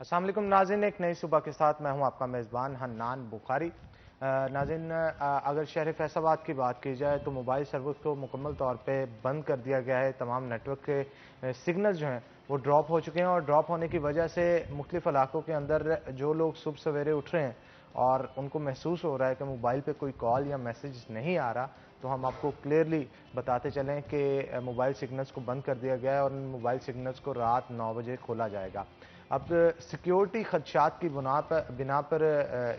अस्सलाम वालेकुम नाज़रीन, एक नई सुबह के साथ मैं हूं आपका मेज़बान हन्नान बुखारी। नाज़रीन, अगर शहर फैसलाबाद की बात की जाए तो मोबाइल सर्विस को मुकम्मल तौर पे बंद कर दिया गया है। तमाम नेटवर्क के सिग्नल्स जो हैं वो ड्रॉप हो चुके हैं और ड्रॉप होने की वजह से मुख्तलिफ इलाकों के अंदर जो लोग सुबह सवेरे उठ रहे हैं और उनको महसूस हो रहा है कि मोबाइल पे कोई कॉल या मैसेज नहीं आ रहा, तो हम आपको क्लियरली बताते चलें कि मोबाइल सिग्नल्स को बंद कर दिया गया है और इन मोबाइल सिग्नल्स को रात 9 बजे खोला जाएगा। अब सिक्योरिटी खदशात की बिना पर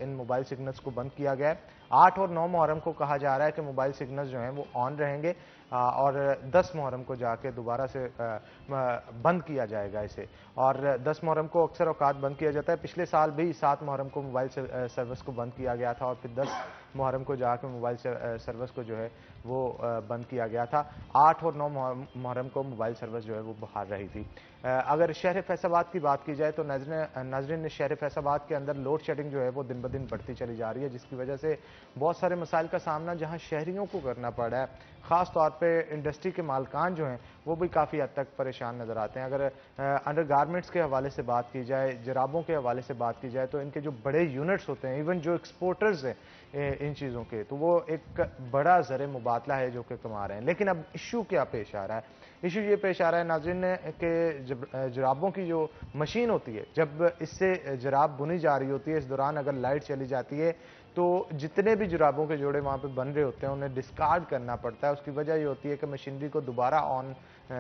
इन मोबाइल सिग्नल्स को बंद किया गया है। 8 और 9 मुहर्रम को कहा जा रहा है कि मोबाइल सिग्नल्स जो हैं वो ऑन रहेंगे और 10 मुहर्रम को जाके दोबारा से बंद किया जाएगा इसे। और 10 मुहर्रम को अक्सर औकात बंद किया जाता है। पिछले साल भी 7 मुहर्रम को मोबाइल सर्विस को बंद किया गया था और फिर 10 मुहर्रम को जाके मोबाइल सर्विस को जो है वो बंद किया गया था। 8 और 9 मुहर्रम को मोबाइल सर्विस जो है वो बहाल रही थी। अगर शहर फैसलाबाद की बात की जाए तो नाज़रीन, शहर फैसलाबाद के अंदर लोड शेडिंग जो है वो दिन ब दिन बढ़ती चली जा रही है, जिसकी वजह से बहुत सारे मसाइल का सामना जहां शहरियों को करना पड़ रहा है, ख़ास तौर पे इंडस्ट्री के मालकान जो हैं वो भी काफ़ी हद तक परेशान नज़र आते हैं। अगर अंडर गारमेंट्स के हवाले से बात की जाए, जराबों के हवाले से बात की जाए, तो इनके जो बड़े यूनिट्स होते हैं, इवन जो एक्सपोर्टर्स हैं इन चीज़ों के, तो वो एक बड़ा ज़र मुबादला है जो कि कमा रहे हैं। लेकिन अब इशू क्या पेश आ रहा है? इशू ये पेश आ रहा है नाज़रीन के जराबों की जो मशीन होती है, जब इससे जराब बुनी जा रही होती है, इस दौरान अगर लाइट चली जाती है तो जितने भी जुराबों के जोड़े वहाँ पे बन रहे होते हैं उन्हें डिस्कार्ड करना पड़ता है। उसकी वजह ये होती है कि मशीनरी को दोबारा ऑन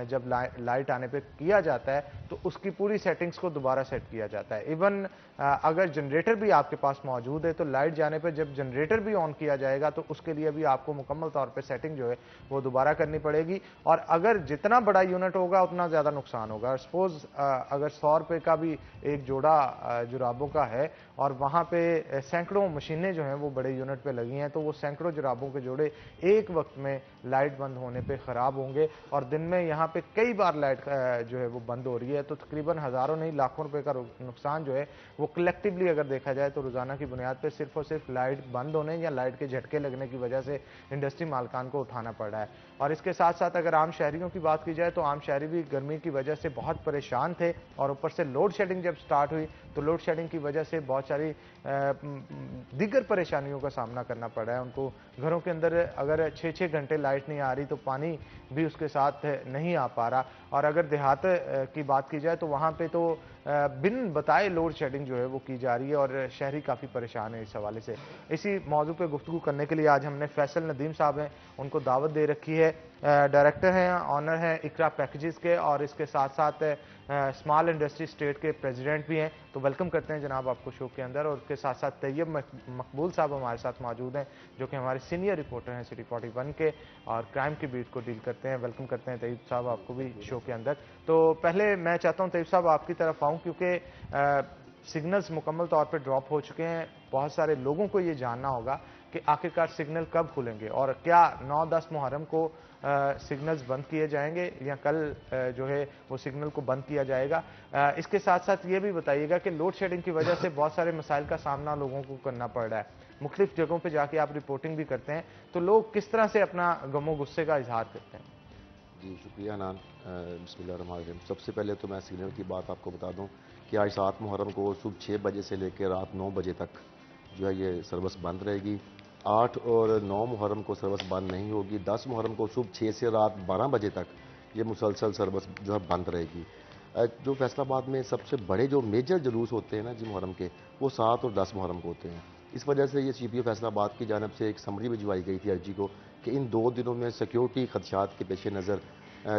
जब लाइट आने पे किया जाता है तो उसकी पूरी सेटिंग्स को दोबारा सेट किया जाता है। इवन अगर जनरेटर भी आपके पास मौजूद है तो लाइट जाने पे जब जनरेटर भी ऑन किया जाएगा तो उसके लिए भी आपको मुकम्मल तौर पे सेटिंग जो है वो दोबारा करनी पड़ेगी। और अगर जितना बड़ा यूनिट होगा उतना ज़्यादा नुकसान होगा। सपोज अगर 100 रुपये का भी एक जोड़ा जुराबों का है और वहाँ पे सैकड़ों मशीनें जो हैं वो बड़े यूनिट पे लगी हैं, तो वो सैकड़ों जुराबों के जोड़े एक वक्त में लाइट बंद होने पे ख़राब होंगे। और दिन में यहाँ पे कई बार लाइट जो है वो बंद हो रही है, तो तकरीबन हज़ारों नहीं लाखों रुपए का नुकसान जो है वो कलेक्टिवली अगर देखा जाए तो रोज़ाना की बुनियाद पर सिर्फ और सिर्फ लाइट बंद होने या लाइट के झटके लगने की वजह से इंडस्ट्री मालकान को उठाना पड़ रहा है। और इसके साथ साथ अगर आम शहरियों की बात की जाए तो आम शहरी भी गर्मी की वजह से बहुत परेशान थे और ऊपर से लोड शेडिंग जब स्टार्ट हुई तो लोड शेडिंग की वजह से बहुत सारी दीगर परेशानियों का सामना करना पड़ा है उनको। घरों के अंदर अगर 6-6 घंटे लाइट नहीं आ रही तो पानी भी उसके साथ नहीं आ पा रहा। और अगर देहात की बात की जाए तो वहाँ पे तो बिन बताए लोड शेडिंग जो है वो की जा रही है और शहरी काफ़ी परेशान है इस हवाले से। इसी मौजू पे गुफ्तगू करने के लिए आज हमने फैसल नदीम साहब हैं, उनको दावत दे रखी है। डायरेक्टर हैं, ऑनर हैं इकरा पैकेजेस के और इसके साथ साथ स्मॉल इंडस्ट्री स्टेट के प्रेसिडेंट भी हैं। तो वेलकम करते हैं जनाब आपको शो के अंदर। और उसके साथ साथ तैयब मकबूल साहब हमारे साथ मौजूद हैं जो कि हमारे सीनियर रिपोर्टर हैं सिटी 41 के और क्राइम की बीट को डील करते हैं। वेलकम करते हैं तैयब साहब आपको भी शो के अंदर। तो पहले मैं चाहता हूँ तैयब साहब आपकी तरफ आऊँ, क्योंकि सिग्नल्स मुकम्मल तौर पर ड्रॉप हो चुके हैं। बहुत सारे लोगों को ये जानना होगा कि आखिरकार सिग्नल कब खुलेंगे और क्या 9-10 मुहर्रम को सिग्नल्स बंद किए जाएंगे या कल जो है वो सिग्नल को बंद किया जाएगा। इसके साथ साथ ये भी बताइएगा कि लोड शेडिंग की वजह से बहुत सारे मसाइल का सामना लोगों को करना पड़ रहा है। मुख्तलिफ जगहों पर जाके आप रिपोर्टिंग भी करते हैं, तो लोग किस तरह से अपना गमो गुस्से का इजहार करते हैं? जी शुक्रिया नान। बिस्मिल्लाहिर्रहमानिर्रहीम। सबसे पहले तो मैं सिग्नल की बात आपको बता दूं कि आज 7 मुहर्रम को सुबह 6 बजे से लेकर रात 9 बजे तक जो है ये सर्विस बंद रहेगी। 8 और 9 मुहर्रम को सर्विस बंद नहीं होगी। 10 मुहर्रम को सुबह 6 से रात 12 बजे तक ये मुसलसल सर्विस जो है बंद रहेगी। जो फैसलाबाद में सबसे बड़े जो मेजर जुलूस होते हैं ना जी मुहर्रम के, वो 7 और 10 मुहर्रम को होते हैं। इस वजह से ये CPO फैसलाबाद की जानब से एक समरी भिजवाई गई थी अर्जी को कि इन 2 दिनों में सिक्योरिटी खदशात के पेश नज़र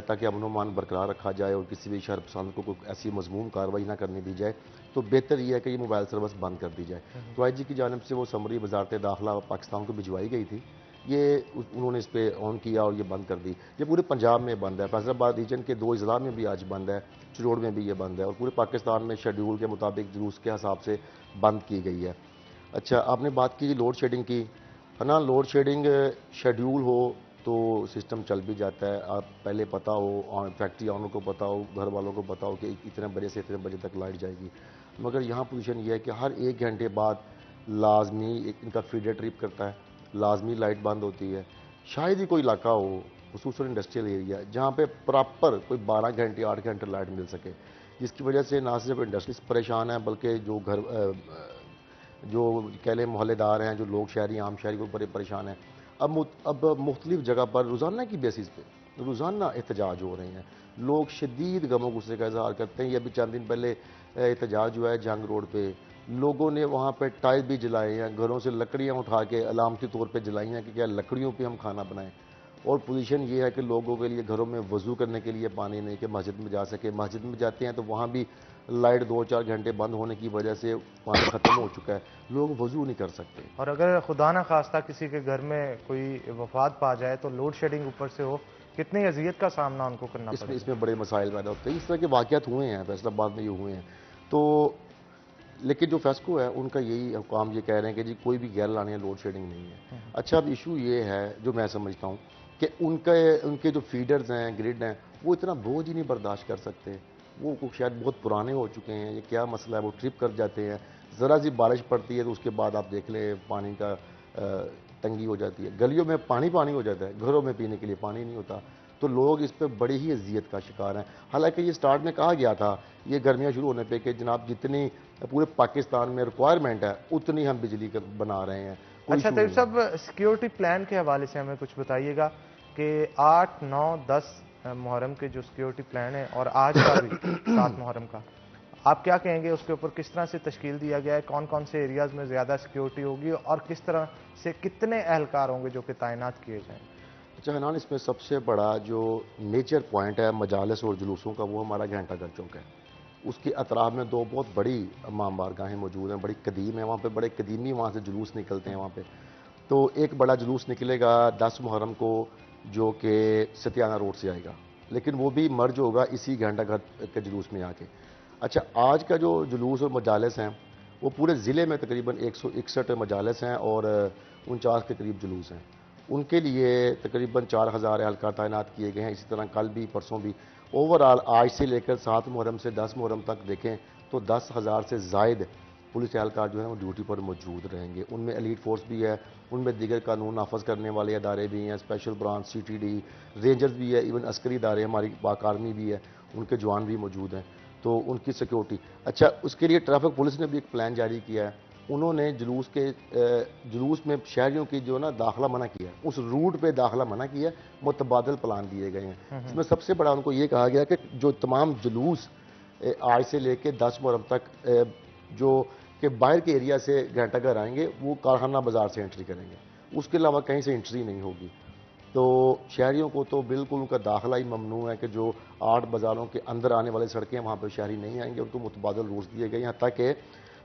ताकि अमन-ओ-मान बरकरार रखा जाए और किसी भी शहर पसंद को कोई ऐसी मज़मूम कार्रवाई ना करने दी जाए, तो बेहतर यह है कि ये मोबाइल सर्विस बंद कर दी जाए। तो IG की जानब से वो समरी वज़ारत दाखिला पाकिस्तान को भिजवाई गई थी। ये उन्होंने इस पे ऑन किया और ये बंद कर दी। ये पूरे पंजाब में बंद है, फैसलाबाद रीजन के 2 अज़ला में भी आज बंद है, चिरोड़ में भी ये बंद है और पूरे पाकिस्तान में शेड्यूल के मुताबिक जुलूस के हिसाब से बंद की गई है। अच्छा, आपने बात की लोड शेडिंग की, है ना। लोड शेडिंग शेड्यूल हो तो सिस्टम चल भी जाता है। आप पहले पता हो, फैक्ट्री ऑनर को पता हो, घर वालों को पता हो कि इतने बजे से इतने बजे तक लाइट जाएगी। मगर यहाँ पोजीशन ये है कि हर 1 घंटे बाद लाजमी इनका फीडर ट्रिप करता है, लाजमी लाइट बंद होती है। शायद ही कोई इलाका हो, खुसूसन इंडस्ट्रियल एरिया, जहाँ पे प्रॉपर कोई 12 घंटे 8 घंटे लाइट मिल सके। जिसकी वजह से ना सिर्फ इंडस्ट्रीज परेशान है बल्कि जो घर जो कह लें मोहल्लेदार हैं, जो लोग शहरी आम शहरी वो बड़े परेशान हैं। अब मुख्तलिफ जगह पर रोज़ाना की बेसिस पे रोज़ाना एहतजाज हो रहे हैं। लोग शदीद गमो गुस्से का इजहार करते हैं। ये अभी चंद दिन पहले एहतजाज हुआ है जंग रोड पे, लोगों ने वहाँ पे टायर भी जलाए हैं, घरों से लकड़ियाँ उठा के अलामती तौर पे जलाई हैं कि क्या लकड़ियों पे हम खाना बनाएं। और पोजीशन ये है कि लोगों के लिए घरों में वज़ू करने के लिए पानी नहीं कि मस्जिद में जा सके। मस्जिद में जाते हैं तो वहाँ भी लाइट 2-4 घंटे बंद होने की वजह से पानी ख़त्म हो चुका है, लोग वज़ू नहीं कर सकते। और अगर खुदा ना खास्ता किसी के घर में कोई वफात पा जाए तो लोड शेडिंग ऊपर से हो, कितनी अजियत का सामना उनको करना इसमें पड़ेगा। इसमें बड़े मसाइल पैदा होते हैं। इस तरह के वाक़यात हुए हैं, फैसलाबाद में ये हुए हैं। तो लेकिन जो फेस्को है उनका यही काम ये कह रहे हैं कि जी कोई भी गैर लाने लोड शेडिंग नहीं है। अच्छा, अब इशू ये है जो मैं समझता हूँ कि उनके जो फीडर्स हैं, ग्रिड हैं, वो इतना बोझ ही नहीं बर्दाश्त कर सकते। वो शायद बहुत पुराने हो चुके हैं। ये क्या मसला है, वो ट्रिप कर जाते हैं। ज़रा सी बारिश पड़ती है तो उसके बाद आप देख लें पानी का तंगी हो जाती है, गलियों में पानी पानी हो जाता है, घरों में पीने के लिए पानी नहीं होता। तो लोग इस पर बड़ी ही अजियत का शिकार हैं। हालांकि ये स्टार्ट में कहा गया था ये गर्मियाँ शुरू होने पे कि जनाब जितनी पूरे पाकिस्तान में रिक्वायरमेंट है उतनी हम बिजली का बना रहे हैं, कोई अच्छा इशू तैयब नहीं है। साहब, सिक्योरिटी प्लान के हवाले से हमें कुछ बताइएगा कि 8, 9, 10 मुहर्रम के जो सिक्योरिटी प्लान है और आज का भी 7 मुहर्रम का, आप क्या कहेंगे उसके ऊपर? किस तरह से तश्कील दिया गया है, कौन कौन से एरियाज में ज़्यादा सिक्योरिटी होगी और किस तरह से कितने एहलकार होंगे जो कि तैनात किए जाएँ? अच्छा हनान, इसमें सबसे बड़ा जो मेजर पॉइंट है मजालस और जुलूसों का, वो हमारा घंटाघर चौक है। उसके अतराफ में दो बहुत बड़ी इमाम बारगाहें मौजूद हैं, बड़ी कदीम है। वहाँ पे बड़े कदीमी वहाँ से जुलूस निकलते हैं वहाँ पे। तो एक बड़ा जुलूस निकलेगा 10 मुहर्रम को जो कि सतियाना रोड से आएगा, लेकिन वो भी मर्ज होगा इसी घंटाघर के जुलूस में आके। अच्छा, आज का जो जुलूस और मजालस हैं वो पूरे ज़िले में तकरीबन 161 मजालस हैं और 49 के करीब जुलूस हैं। उनके लिए तकरीबन 4000 एहलकार तैनात किए गए हैं। इसी तरह कल भी परसों भी। ओवरऑल आज से लेकर 7 मुहर्रम से 10 मुहर्रम तक देखें तो 10,000 से ज़ायद पुलिस एहलकार जो है वो ड्यूटी पर मौजूद रहेंगे। उनमें एलीट फोर्स भी है, उनमें दीगर कानून नाफज करने वाले अदारे भी हैं, स्पेशल ब्रांच, CTD, रेंजर्स भी है, इवन अस्करी इदारे हमारी पाक आर्मी भी है, उनके जवान भी मौजूद हैं। तो उनकी सिक्योरिटी। अच्छा, उसके लिए ट्रैफिक पुलिस ने भी एक प्लान जारी किया है। उन्होंने जुलूस में शहरियों की जो ना दाखिला मना किया है, उस रूट पे दाखिला मना किया है, मुतबादल प्लान दिए गए हैं। इसमें सबसे बड़ा उनको ये कहा गया कि जो तमाम जुलूस आज से लेके 10 मुहर्रम तक जो कि बाहर के एरिया से घंटाघर आएंगे वो कारखाना बाजार से एंट्री करेंगे, उसके अलावा कहीं से एंट्री नहीं होगी। तो शहरियों को तो बिल्कुल उनका दाखिला ही ममनू है कि जो 8 बाज़ारों के अंदर आने वाली सड़कें वहाँ पर शहरी नहीं आएंगे, उनको मुतबादल रूल्स दिए गए। यहाँ तक कि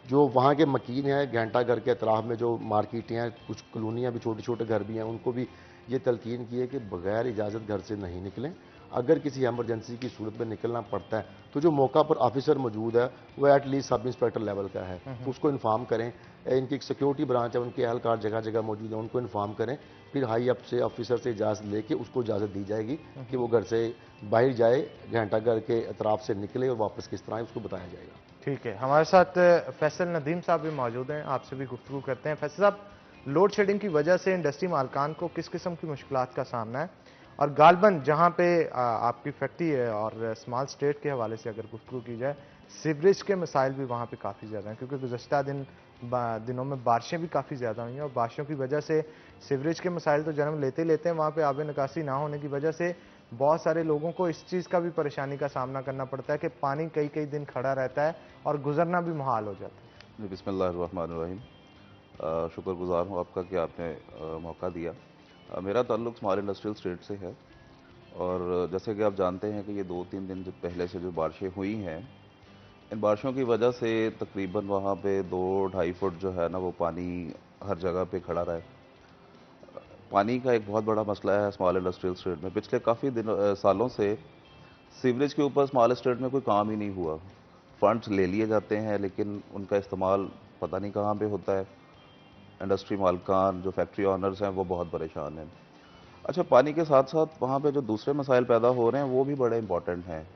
जो वहाँ के मकीन हैं घंटाघर के अतराफ में जो मार्केटें हैं, कुछ कॉलोनियाँ भी, छोटे छोटे घर भी हैं, उनको भी ये तलकीन की है कि बगैर इजाज़त घर से नहीं निकलें। अगर किसी एमरजेंसी की सूरत में निकलना पड़ता है तो जो मौका पर ऑफिसर मौजूद है वो एटलीस्ट सब इंस्पेक्टर लेवल का है, तो उसको इन्फॉर्म करें। इनकी एक सिक्योरिटी ब्रांच है, उनके एहलकार जगह जगह मौजूद है, उनको इन्फॉर्म करें। फिर हाई अप से ऑफिसर से इजाज़त लेके उसको इजाज़त दी जाएगी कि वो घर से बाहर जाए, घंटाघर के अतराफ से निकले और वापस किस तरह आए उसको बताया जाएगा। ठीक है, हमारे साथ फैसल नदीम साहब भी मौजूद हैं, आपसे भी गुफ्तगू करते हैं। फैसल साहब, लोड शेडिंग की वजह से इंडस्ट्री मालकान को किस किस्म की मुश्किलात का सामना है, और गालबन जहां पे आपकी फैक्ट्री है और स्मॉल स्टेट के हवाले से अगर गुफ्तगू की जाए, सीवरेज के मसाइल भी वहां पे काफ़ी ज़्यादा हैं, क्योंकि गुज़श्ता दिनों में बारिशें भी काफ़ी ज़्यादा हुई हैं और बारिशों की वजह से सीवरेज के मसाइल तो जन्म लेते ही लेते हैं। वहाँ पर आब निकासी ना होने की वजह से बहुत सारे लोगों को इस चीज़ का भी परेशानी का सामना करना पड़ता है कि पानी कई कई दिन खड़ा रहता है और गुजरना भी मुहाल हो जाता है। जी, बिस्मिल्लाहिर्रहमानिर्रहीम। शुक्रगुज़ार हूँ आपका कि आपने मौका दिया। मेरा ताल्लुक़ स्मॉल इंडस्ट्रियल स्टेट से है और जैसे कि आप जानते हैं कि ये 2-3 दिन जो पहले से जो बारिशें हुई हैं, इन बारिशों की वजह से तकरीबन वहाँ पे 2-2.5 फुट जो है ना वो पानी हर जगह पे खड़ा रहा है। पानी का एक बहुत बड़ा मसला है स्मॉल इंडस्ट्रियल स्टेट में। पिछले काफ़ी सालों से सीवरेज के ऊपर स्मॉल स्टेट में कोई काम ही नहीं हुआ। फंड्स ले लिए जाते हैं लेकिन उनका इस्तेमाल पता नहीं कहाँ पे होता है। इंडस्ट्री मालकान, जो फैक्ट्री ऑनर्स हैं, वो बहुत परेशान हैं। अच्छा, पानी के साथ साथ वहाँ पे जो दूसरे मसाइल पैदा हो रहे हैं वो भी बड़े इंपॉर्टेंट हैं।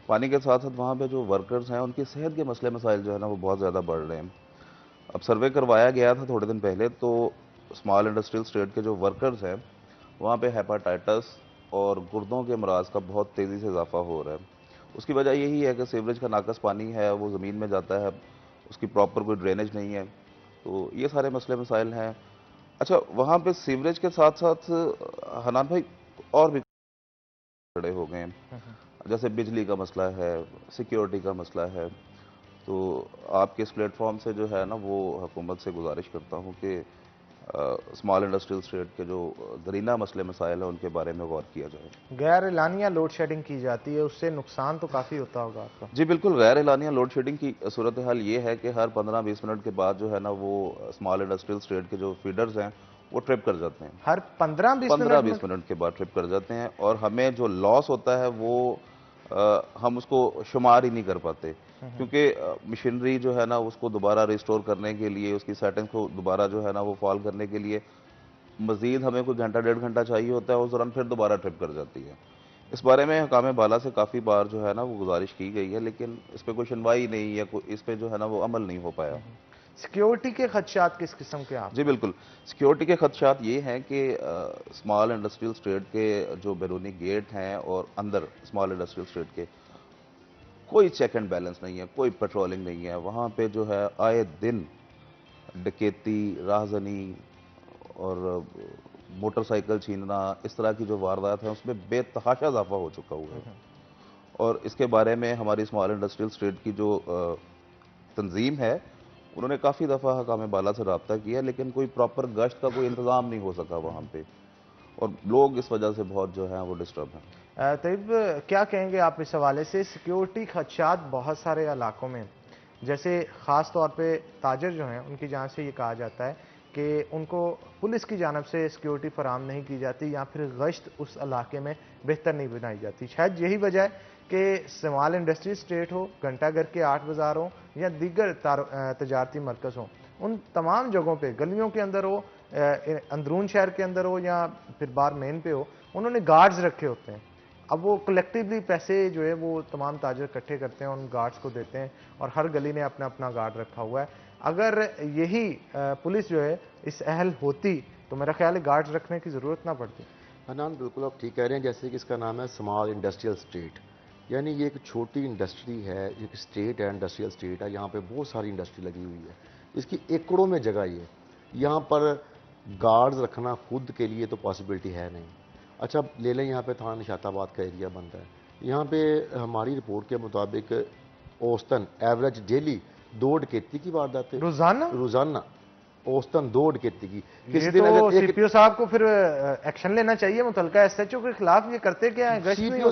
पानी के साथ साथ वहाँ पे जो वर्कर्स हैं उनकी सेहत के मसले मसाइल जो है ना वो बहुत ज़्यादा बढ़ रहे हैं। अब सर्वे करवाया गया था थोड़े दिन पहले, तो स्मॉल इंडस्ट्रियल स्टेट के जो वर्कर्स हैं वहाँ पे हेपाटाइटिस और गुर्दों के अमराज का बहुत तेज़ी से इजाफा हो रहा है। उसकी वजह यही है कि सीवरेज का नाकस पानी है, वो ज़मीन में जाता है, उसकी प्रॉपर कोई ड्रेनेज नहीं है। तो ये सारे मसले मसाइल हैं। अच्छा, वहाँ पे सीवरेज के साथ साथ हनान भाई और भी खड़े हो गए हैं, जैसे बिजली का मसला है, सिक्योरिटी का मसला है। तो आपके इस प्लेटफॉर्म से जो है ना, वो हुकूमत से गुजारिश करता हूँ कि स्मॉल इंडस्ट्रियल स्टेट के जो दरीना मसले मसाइल हैं उनके बारे में गौर किया जाए। गैर एलानिया लोड शेडिंग की जाती है, उससे नुकसान तो काफ़ी होता होगा आपका। जी बिल्कुल, गैर एलानिया लोड शेडिंग की सूरत हाल ये है कि हर 15-20 मिनट के बाद जो है ना, वो स्मॉल इंडस्ट्रियल स्टेट के जो फीडर्स हैं वो ट्रिप कर जाते हैं। हर 15-20 मिनट में? 15-20 मिनट के बाद ट्रिप कर जाते हैं, और हमें जो लॉस होता है वो हम उसको शुमार ही नहीं कर पाते, क्योंकि मशीनरी जो है ना, उसको दोबारा रिस्टोर करने के लिए, उसकी सेटिंग्स को दोबारा जो है ना वो फॉल करने के लिए मजीद हमें कोई घंटा 1.5 घंटा चाहिए होता है, उस दौरान फिर दोबारा ट्रिप कर जाती है। इस बारे में हकाम बाला से काफ़ी बार जो है ना वो गुजारिश की गई है, लेकिन इस पर कोई सुनवाई नहीं, या इस पर जो है ना वो अमल नहीं हो पाया। सिक्योरिटी के खदशात किस किस्म के आप? जी बिल्कुल, सिक्योरिटी के खदशात ये हैं कि स्मॉल इंडस्ट्रियल स्टेट के जो बैरूनी गेट हैं और अंदर स्मॉल इंडस्ट्रियल स्टेट के कोई चेक एंड बैलेंस नहीं है, कोई पेट्रोलिंग नहीं है। वहाँ पे जो है आए दिन डकैती, राहजनी और मोटरसाइकिल छीनना, इस तरह की जो वारदात है उसमें बेतहाशा इजाफा हो चुका हुआ है। और इसके बारे में हमारी स्मॉल इंडस्ट्रियल स्टेट की जो तंजीम है, उन्होंने काफ़ी दफ़ा हकाम बाला से रब्ता किया, लेकिन कोई प्रॉपर गश्त का कोई इंतज़ाम नहीं हो सका वहाँ पे, और लोग इस वजह से बहुत जो हैं वो डिस्टर्ब हैं। तैयब, क्या कहेंगे आप इस हवाले से? सिक्योरिटी खदशात बहुत सारे इलाकों में, जैसे ख़ास तौर पे ताजर जो हैं उनकी जान से ये कहा जाता है कि उनको पुलिस की जानब से सिक्योरिटी फराम नहीं की जाती, या फिर गश्त उस इलाके में बेहतर नहीं बनाई जाती। शायद यही वजह है कि स्मॉल इंडस्ट्री स्टेट हो, घंटाघर के 8 बाज़ार हो, या दीगर तजारती मरकज़ हों, उन तमाम जगहों पे, गलियों के अंदर हो, अंदरून शहर के अंदर हो, या फिर बाहर मेन पे हो, उन्होंने गार्ड्स रखे होते हैं। अब वो कलेक्टिवली पैसे जो है वो तमाम ताजर इकट्ठे करते हैं, उन गार्ड्स को देते हैं, और हर गली ने अपना अपना गार्ड रखा हुआ है। अगर यही पुलिस जो है इस अहल होती तो मेरा ख्याल है गार्ड्स रखने की ज़रूरत ना पड़ती। अनान, बिल्कुल आप ठीक कह रहे हैं। जैसे कि इसका नाम है स्मॉल इंडस्ट्रियल स्टेट, यानी ये एक छोटी इंडस्ट्री है, एक स्टेट है, इंडस्ट्रियल स्टेट है। यहाँ पे बहुत सारी इंडस्ट्री लगी हुई है, इसकी एकड़ों में जगह ये। यहाँ पर गार्ड्स रखना खुद के लिए तो पॉसिबिलिटी है नहीं। अच्छा, अब ले लें यहाँ पे थाना निशाताबाद का एरिया बनता है। यहाँ पे हमारी रिपोर्ट के मुताबिक औसतन एवरेज डेली 2 डकैती की वारदातें रोजाना? रोजाना औसतन 2 डकैती की। ये तो सीपीओ साहब को फिर एक्शन लेना चाहिए, मुतलका एसएचओ के खिलाफ। ये करते क्या है? सीपीओ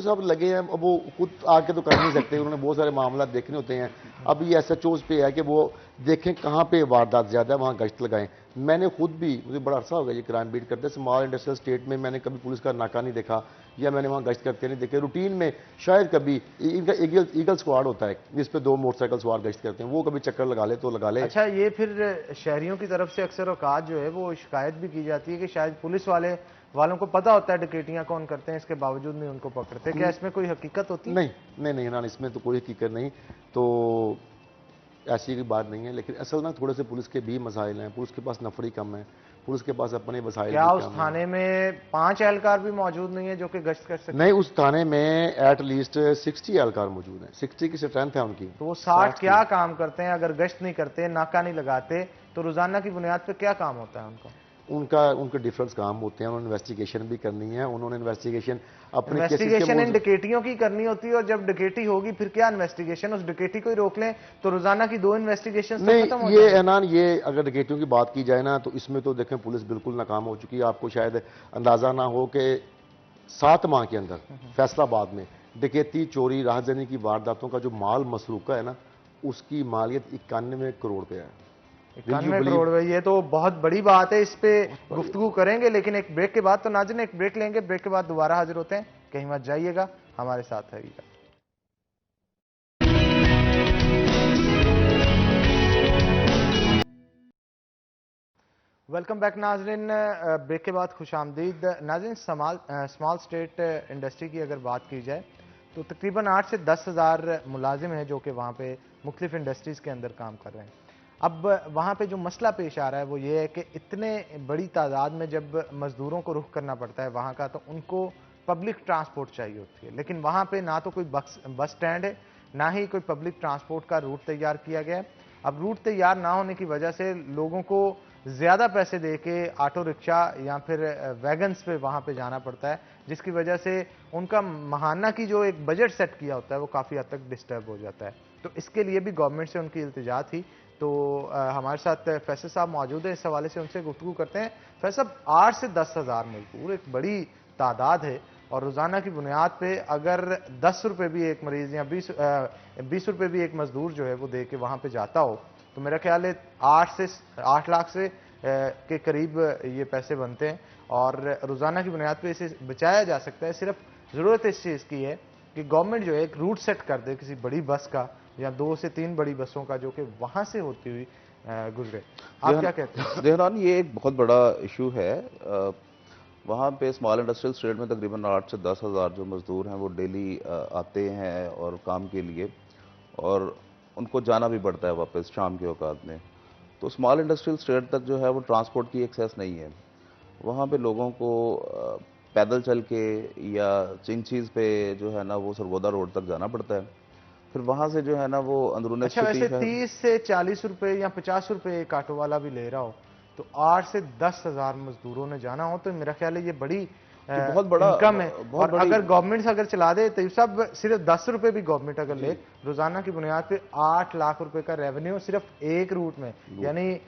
साहब लगे हैं, अब वो खुद आके तो कर नहीं सकते, उन्होंने बहुत सारे मामला देखने होते हैं। अब ये एसएचओ पे है कि वो देखें कहाँ पे वारदात ज्यादा है, वहाँ गश्त लगाएं। मैंने खुद भी, मुझे बड़ा अरसा हो गया ये क्राइम बीट करते, स्मॉल इंडस्ट्रियल स्टेट में मैंने कभी पुलिस का नाका नहीं देखा, या मैंने वहाँ गश्त करते नहीं देखे। रूटीन में शायद कभी इनका ईगल स्क्वाड होता है जिस पे 2 मोटरसाइकिल सवार गश्त करते हैं, वो कभी चक्कर लगा ले तो लगा ले। अच्छा, ये फिर शहरियों की तरफ से अक्सर औकात जो है वो शिकायत भी की जाती है कि शायद पुलिस वालों को पता होता है डकैतियां कौन करते हैं, इसके बावजूद नहीं उनको पकड़ते। क्या इसमें कोई हकीकत होती है? नहीं ना, इसमें तो कोई हकीकत नहीं, तो ऐसी की बात नहीं है। लेकिन असल में थोड़े से पुलिस के भी मसाइल हैं, पुलिस के पास नफरी कम है, पुलिस के पास अपने वसाइल। क्या उस थाने में 5 एहलकार भी मौजूद नहीं है जो कि गश्त कर सकते? नहीं, उस थाने में एटलीस्ट 60 एहलकार मौजूद हैं, 60 की स्ट्रेंथ है उनकी। तो वो 60 क्या काम करते हैं? अगर गश्त नहीं करते, नाका नहीं लगाते, तो रोजाना की बुनियाद पर क्या काम होता है उनके डिफरेंट काम होते हैं। उन्होंने इन्वेस्टिगेशन भी करनी है, उन्होंने इन्वेस्टिगेशन इन डकैतियों की करनी होती है, और जब डकैती होगी फिर क्या इन्वेस्टिगेशन? उस डकैती को ही रोक लें तो रोजाना की 2 इन्वेस्टिगेशन नहीं। ये ऐनान, ये अगर डकैतियों की बात की जाए ना, तो इसमें तो देखें पुलिस बिल्कुल नाकाम हो चुकी है। आपको शायद अंदाजा ना हो कि 7 माह के अंदर फैसलाबाद में डकैती, चोरी, राहजनी की वारदातों का जो माल मसरूका है ना, उसकी मालियत 91 करोड़ रुपया है। 91 करोड़ रुपए, ये तो बहुत बड़ी बात है। इस पे गुफ्तगू करेंगे, लेकिन एक ब्रेक के बाद। तो नाज़रीन, एक ब्रेक लेंगे, ब्रेक के बाद दोबारा हाजिर होते हैं। कहीं मत जाइएगा, हमारे साथ रहिएगा। वेलकम बैक नाजरीन, ब्रेक के बाद खुश आमदीद। नाजरीन, स्मॉल स्टेट इंडस्ट्री की अगर बात की जाए तो तकरीबन 8 से 10 हज़ार मुलाजिम हैं जो कि वहाँ पे मुख्तलिफ इंडस्ट्रीज़ के अंदर काम कर रहे हैं। अब वहाँ पे जो मसला पेश आ रहा है वो ये है कि इतने बड़ी तादाद में जब मज़दूरों को रुख करना पड़ता है वहाँ का, तो उनको पब्लिक ट्रांसपोर्ट चाहिए होती है, लेकिन वहां पे ना तो कोई बस स्टैंड है, ना ही कोई पब्लिक ट्रांसपोर्ट का रूट तैयार किया गया है। अब रूट तैयार ना होने की वजह से लोगों को ज्यादा पैसे दे के ऑटो रिक्शा या फिर वैगन्स पे वहां पे जाना पड़ता है, जिसकी वजह से उनका माहाना की जो एक बजट सेट किया होता है वो काफी हद तक डिस्टर्ब हो जाता है। तो इसके लिए भी गवर्नमेंट से उनकी इल्तिजा थी। तो हमारे साथ फैसल साहब मौजूद है, इस हवाले से उनसे गुफ्तगू करते हैं। फैसल साहब, 8 से 10,000 मजदूर एक बड़ी तादाद है, और रोजाना की बुनियाद पे अगर 10 रुपए भी एक मरीज या 20 रुपए भी एक मजदूर जो है वो दे के वहां पे जाता हो, तो मेरा ख्याल है 8 लाख से के करीब ये पैसे बनते हैं, और रोजाना की बुनियाद पे इसे बचाया जा सकता है। सिर्फ जरूरत इस चीज की है कि गवर्नमेंट जो है एक रूट सेट कर दे किसी बड़ी बस का, या 2 से 3 बड़ी बसों का, जो कि वहां से होती हुई गुजरे। आप क्या कहते हैं? देहरान, ये एक बहुत बड़ा इशू है। वहाँ पे स्मॉल इंडस्ट्रियल स्टेट में तकरीबन 8 से 10,000 जो मज़दूर हैं वो डेली आते हैं और काम के लिए, और उनको जाना भी पड़ता है वापस शाम के औकात में। तो स्मॉल इंडस्ट्रियल स्टेट तक जो है वो ट्रांसपोर्ट की एक्सेस नहीं है। वहाँ पे लोगों को पैदल चल के या चिंचीज़ पे जो है ना वो सरगोदा रोड तक जाना पड़ता है। फिर वहाँ से जो है ना वो अंदरूनी अच्छा, वैसे 30 से 40 रुपए या 50 रुपए एक ऑटो वाला भी ले रहा हो, तो 8 से 10,000 मजदूरों ने जाना हो, तो मेरा ख्याल है ये बड़ी बहुत बड़ा इनकम है। बहुत और अगर गवर्नमेंट अगर चला दे तो सब सिर्फ 10 रुपए भी गवर्नमेंट अगर ले, रोजाना की बुनियाद पे 8 लाख रुपए का रेवेन्यू सिर्फ एक रूट में, यानी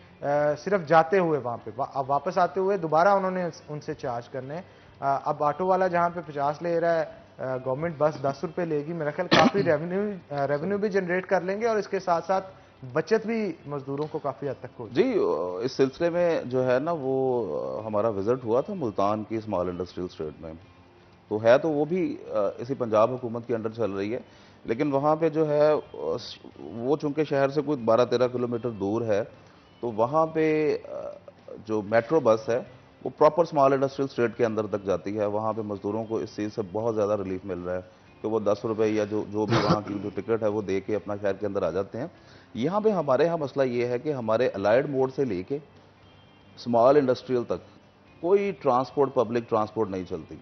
सिर्फ जाते हुए वहां पे, अब वापस आते हुए दोबारा उन्होंने उनसे चार्ज करने। अब ऑटो वाला जहां पे 50 ले रहा है, गवर्नमेंट बस 10 रुपए लेगी, मेरा ख्याल काफी रेवेन्यू भी जनरेट कर लेंगे, और इसके साथ साथ बचत भी मजदूरों को काफी हद तक हो। जी, इस सिलसिले में जो है ना वो हमारा विजिट हुआ था मुल्तान की स्मॉल इंडस्ट्रियल स्टेट में। तो है तो वो भी इसी पंजाब हुकूमत के अंडर चल रही है, लेकिन वहाँ पे जो है वो चूंकि शहर से कोई 12-13 किलोमीटर दूर है, तो वहाँ पे जो मेट्रो बस है वो प्रॉपर स्मॉल इंडस्ट्रियल स्टेट के अंदर तक जाती है। वहाँ पे मजदूरों को इस चीज़ से बहुत ज़्यादा रिलीफ मिल रहा है कि वो 10 रुपये या जो भी वहाँ की जो टिकट है वो दे के अपना शहर के अंदर आ जाते हैं। यहाँ पे हमारे यहाँ मसला ये है कि हमारे अलाइड मोड से लेके स्मॉल इंडस्ट्रियल तक कोई ट्रांसपोर्ट, पब्लिक ट्रांसपोर्ट नहीं चलती।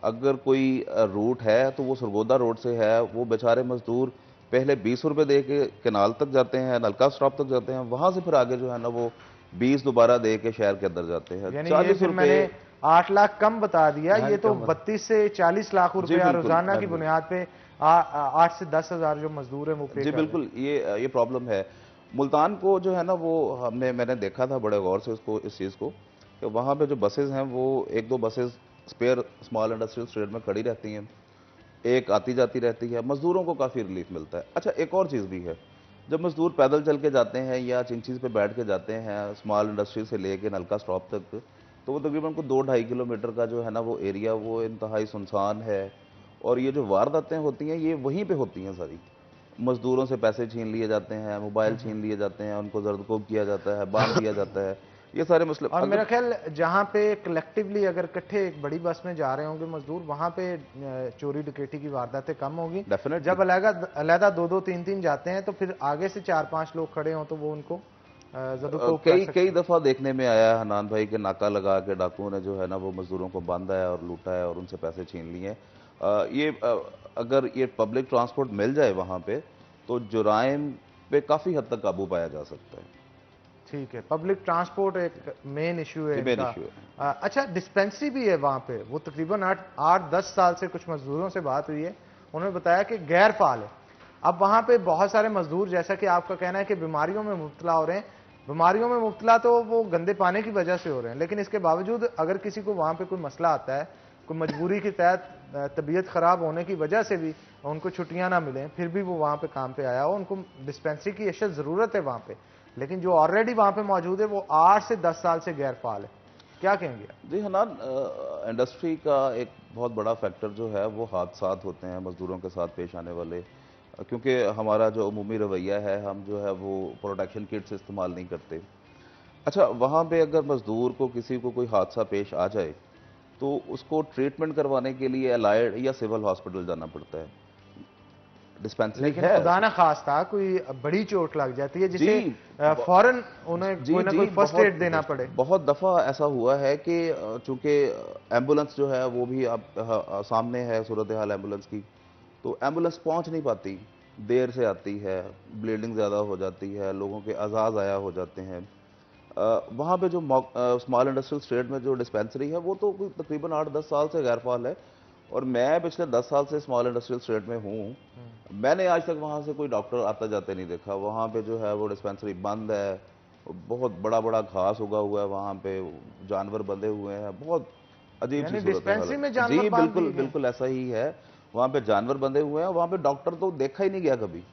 अगर कोई रूट है तो वो सरगोदा रोड से है। वो बेचारे मजदूर पहले 20 रुपये दे के केनाल तक जाते हैं, नलका स्टॉप तक जाते हैं, वहां से फिर आगे जो है ना वो 20 दोबारा दे के शहर के अंदर जाते हैं। 40 रुपये, 8 लाख कम बता दिया, ये तो 32 से 40 लाख रुपया रोजाना की बुनियाद पे 8 से 10,000 जो मजदूर है वो पे। जी बिल्कुल, ये प्रॉब्लम है। मुल्तान को जो है ना वो मैंने देखा था बड़े गौर से उसको, इस चीज़ को, कि वहाँ पे जो बसेज हैं वो 1-2 buses spare small industrial state में खड़ी रहती हैं, एक आती जाती रहती है, मजदूरों को काफ़ी रिलीफ मिलता है। अच्छा, एक और चीज़ भी है, जब मजदूर पैदल चल के जाते हैं या चिंचीज़ पे बैठ के जाते हैं स्मॉल इंडस्ट्री से लेके नलका स्टॉप तक, तो वो तकरीबन उनको 2-2.5 किलोमीटर का जो है ना वो एरिया वो इंतहाई सुनसान है, और ये जो वारदातें होती हैं ये वहीं पे होती हैं सारी। मजदूरों से पैसे छीन लिए जाते हैं, मोबाइल छीन लिए जाते हैं, उनको जर्दकोब किया जाता है, बांध दिया जाता है, ये सारे मसले। और मेरा ख्याल जहां पे कलेक्टिवली अगर इकट्ठे एक बड़ी बस में जा रहे होंगे मजदूर, वहां पे चोरी डकैती की वारदातें कम होगी। जब अलग-अलग 2-2, 3-3 जाते हैं तो फिर आगे से 4-5 लोग खड़े हों तो वो उनको कई दफा देखने में आया है हनान भाई के नाका लगा के डाकुओं ने जो है ना वो मजदूरों को बांधा है और लूटा है और उनसे पैसे छीन लिए हैं। अगर ये पब्लिक ट्रांसपोर्ट मिल जाए वहां पे तो जुराइम पे काफी हद तक काबू पाया जा सकता है। ठीक है, पब्लिक ट्रांसपोर्ट एक मेन इशू है इनका। अच्छा, डिस्पेंसरी भी है वहां पे, वो तकरीबन 8-10 साल से कुछ मजदूरों से बात हुई है, उन्होंने बताया कि गैर फाल है। अब वहां पे बहुत सारे मजदूर, जैसा कि आपका कहना है कि बीमारियों में मुब्तला हो रहे हैं, बीमारियों में मुब्तला तो वो गंदे पानी की वजह से हो रहे हैं, लेकिन इसके बावजूद अगर किसी को वहां पे कोई मसला आता है, कोई मजबूरी के तहत तबीयत खराब होने की वजह से भी उनको छुट्टियां ना मिलें, फिर भी वो वहां पे काम पे आया हो, उनको डिस्पेंसरी की अशद जरूरत है वहां पे, लेकिन जो ऑलरेडी वहां पे मौजूद है वो 8 से 10 साल से गैर फाल है। क्या कहेंगे? जी हनान, इंडस्ट्री का एक बहुत बड़ा फैक्टर जो है वो हादसात होते हैं मजदूरों के साथ पेश आने वाले, क्योंकि हमारा जो अमूमी रवैया है, हम जो है वो प्रोटेक्शन किट्स इस्तेमाल नहीं करते। अच्छा, वहाँ पे अगर मजदूर को किसी को कोई हादसा पेश आ जाए तो उसको ट्रीटमेंट करवाने के लिए अलाइड या सिविल हॉस्पिटल जाना पड़ता है। डिस्पेंसरी लेकिन है। खुदा ना खास्ता कोई बड़ी चोट लग जाती है जिसे जी फौरन उन्हें जी कोई ना जी कोई फर्स्ट एड देना पड़े। बहुत दफा ऐसा हुआ है कि चूंकि एम्बुलेंस जो है वो भी अब सामने है सूरत हाल एम्बुलेंस की, तो एम्बुलेंस पहुंच नहीं पाती, देर से आती है, ब्लीडिंग ज़्यादा हो जाती है, लोगों के अज़ाज़ ज़ाया हो जाते हैं। वहाँ पे जो स्मॉल इंडस्ट्रियल स्टेट में जो डिस्पेंसरी है वो तो कोई तकरीबन 8-10 साल से गैर फाल है, और मैं पिछले 10 साल से स्मॉल इंडस्ट्रियल स्टेट में हूँ। मैंने आज तक वहाँ से कोई डॉक्टर आते जाते नहीं देखा। वहाँ पे जो है वो डिस्पेंसरी बंद है, बहुत बड़ा बड़ा घास उगा हुआ है, वहाँ पे जानवर बंधे हुए हैं, बहुत अजीब सी यानी सूरत है डिस्पेंसरी हालत। में जानवर जी बांध बिल्कुल दिए गए। बिल्कुल ऐसा ही है, वहाँ पे जानवर बंधे हुए हैं, वहाँ पे डॉक्टर तो देखा ही नहीं गया कभी।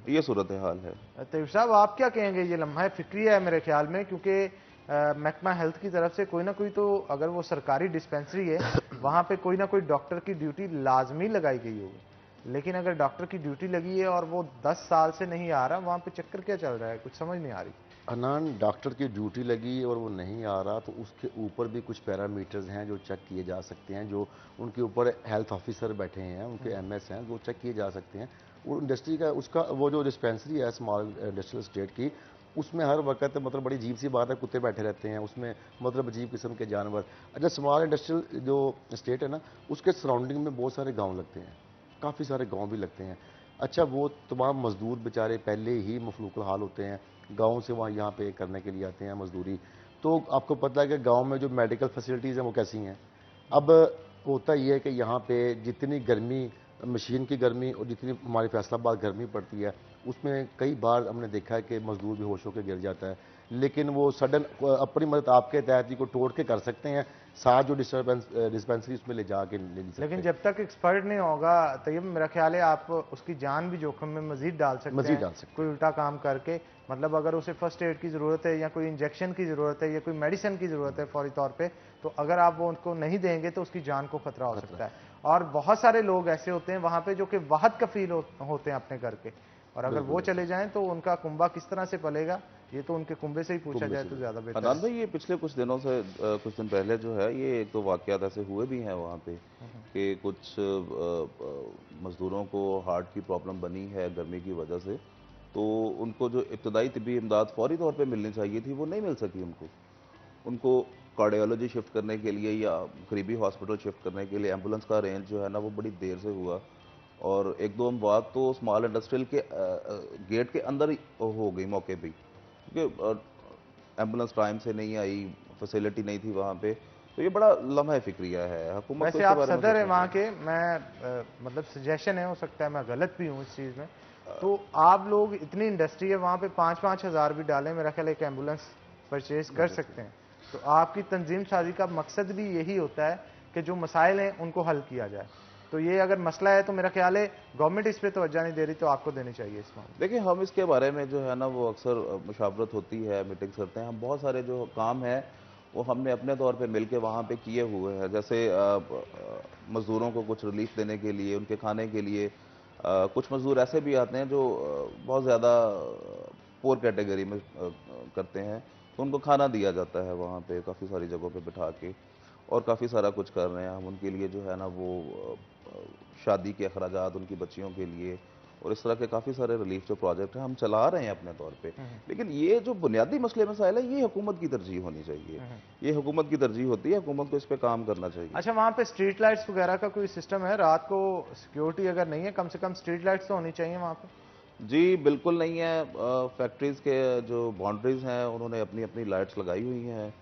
ये सूरत हाल है। तैयब साहब, आप क्या कहेंगे? ये लम्हा फिक्रिया है मेरे ख्याल में, क्योंकि महकमा हेल्थ की तरफ से कोई ना कोई तो, अगर वो सरकारी डिस्पेंसरी है वहां पे कोई ना कोई डॉक्टर की ड्यूटी लाजमी लगाई गई होगी, लेकिन अगर डॉक्टर की ड्यूटी लगी है और वो 10 साल से नहीं आ रहा, वहां पे चक्कर क्या चल रहा है? कुछ समझ नहीं आ रही। अनान, डॉक्टर की ड्यूटी लगी और वो नहीं आ रहा तो उसके ऊपर भी कुछ पैरामीटर्स हैं जो चेक किए जा सकते हैं, जो उनके ऊपर हेल्थ ऑफिसर बैठे हैं, उनके एमएस हैं, वो चेक किए जा सकते हैं। वो इंडस्ट्री का उसका वो जो डिस्पेंसरी है स्मॉल इंडस्ट्रियल स्टेट की, उसमें हर वक्त मतलब बड़ी अजीब सी बात है, कुत्ते बैठे रहते हैं उसमें, मतलब अजीब किस्म के जानवर। अच्छा, स्मॉल इंडस्ट्रियल जो स्टेट है ना, उसके सराउंडिंग में बहुत सारे गाँव लगते हैं, काफ़ी सारे गाँव भी लगते हैं। अच्छा, वो तमाम मजदूर बेचारे पहले ही मफलूकल हाल होते हैं, गाँव से वहाँ यहाँ पे करने के लिए आते हैं मजदूरी। तो आपको पता है कि गाँव में जो मेडिकल फैसिलिटीज़ हैं वो कैसी हैं। अब होता ये है कि यहाँ पे जितनी गर्मी, मशीन की गर्मी और जितनी हमारी फैसलाबाद गर्मी पड़ती है, उसमें कई बार हमने देखा है कि मजदूर भी होश होकर गिर जाता है, लेकिन वो सडन अपनी मदद आपके तहत ही को तोड़ के कर सकते हैं, साथ जो डिस्पेंसरी उसमें ले जाके ले नहीं सकते। लेकिन जब तक एक्सपर्ट नहीं होगा तैयब, मेरा ख्याल है आप उसकी जान भी जोखिम में मजीद डाल सकते हैं कोई उल्टा काम करके। मतलब अगर उसे फर्स्ट एड की ज़रूरत है या कोई इंजेक्शन की ज़रूरत है या कोई मेडिसिन की ज़रूरत है फौरी तौर पे, तो अगर आप वो उनको नहीं देंगे तो उसकी जान को खतरा हो सकता है। और बहुत सारे लोग ऐसे होते हैं वहां पे जो कि वाहद कफील होते हैं अपने घर के, और अगर वो चले जाएं तो उनका कुंबा किस तरह से पलेगा, ये तो उनके कुंबे से ही पूछा जाए तो ज़्यादा बेहतर अदनान है। भाई, ये पिछले कुछ दिनों से कुछ दिन पहले जो है ये एक दो वाकयात ऐसे हुए भी हैं वहाँ पे कि कुछ मज़दूरों को हार्ट की प्रॉब्लम बनी है गर्मी की वजह से, तो उनको जो इब्तदाई तिब्बी इमदाद फौरी तौर पे मिलनी चाहिए थी वो नहीं मिल सकी उनको। उनको कार्डियोलॉजी शिफ्ट करने के लिए या करीबी हॉस्पिटल शिफ्ट करने के लिए एम्बुलेंस का अरेंज जो है ना वो बड़ी देर से हुआ, और एक दो बात तो स्मॉल इंडस्ट्रियल के गेट के अंदर ही हो गई मौके पे, क्योंकि एम्बुलेंस टाइम से नहीं आई, फैसिलिटी नहीं थी वहाँ पे। तो ये बड़ा लम्हा फिक्रिया है, हुकूमत को वैसे इसके आप बारे में सदर है सोचना वहाँ चाहिए। के, मैं मतलब सजेशन है, हो सकता है मैं गलत भी हूँ इस चीज़ में, तो आप लोग इतनी इंडस्ट्री है वहाँ पे 5-5 हज़ार भी डालें, मेरा ख्याल एक एम्बुलेंस परचेज कर सकते हैं। तो आपकी तंजीम साजी का मकसद भी यही होता है कि जो मसाइल हैं उनको हल किया जाए। तो ये अगर मसला है तो मेरा ख्याल है गवर्नमेंट इस पर तवज्जो नहीं दे रही, तो आपको देनी चाहिए इस मामले। देखिए, हम इसके बारे में जो है ना वो अक्सर मुशावरत होती है, मीटिंग्स करते हैं, हम बहुत सारे जो काम हैं वो हमने अपने तौर पे मिल के वहाँ पर किए हुए हैं। जैसे मज़दूरों को कुछ रिलीफ देने के लिए, उनके खाने के लिए, कुछ मज़दूर ऐसे भी आते हैं जो बहुत ज़्यादा पुअर कैटेगरी में करते हैं, तो उनको खाना दिया जाता है वहाँ पे काफ़ी सारी जगहों पे बिठा के, और काफ़ी सारा कुछ कर रहे हैं हम उनके लिए जो है ना वो शादी के अखराजात उनकी बच्चियों के लिए, और इस तरह के काफ़ी सारे रिलीफ जो प्रोजेक्ट हैं हम चला रहे हैं अपने तौर पे। लेकिन ये जो बुनियादी मसले मसाइल है ये हुकूमत की तरजीह होनी चाहिए, ये हुकूमत की तरजीह होती है, हुकूमत को इस पर काम करना चाहिए। अच्छा, वहाँ पे स्ट्रीट लाइट्स वगैरह का कोई सिस्टम है? रात को सिक्योरिटी अगर नहीं है, कम से कम स्ट्रीट लाइट्स तो होनी चाहिए वहाँ पे। जी बिल्कुल नहीं है। फैक्ट्रीज़ के जो बाउंड्रीज़ हैं उन्होंने अपनी अपनी लाइट्स लगाई हुई हैं।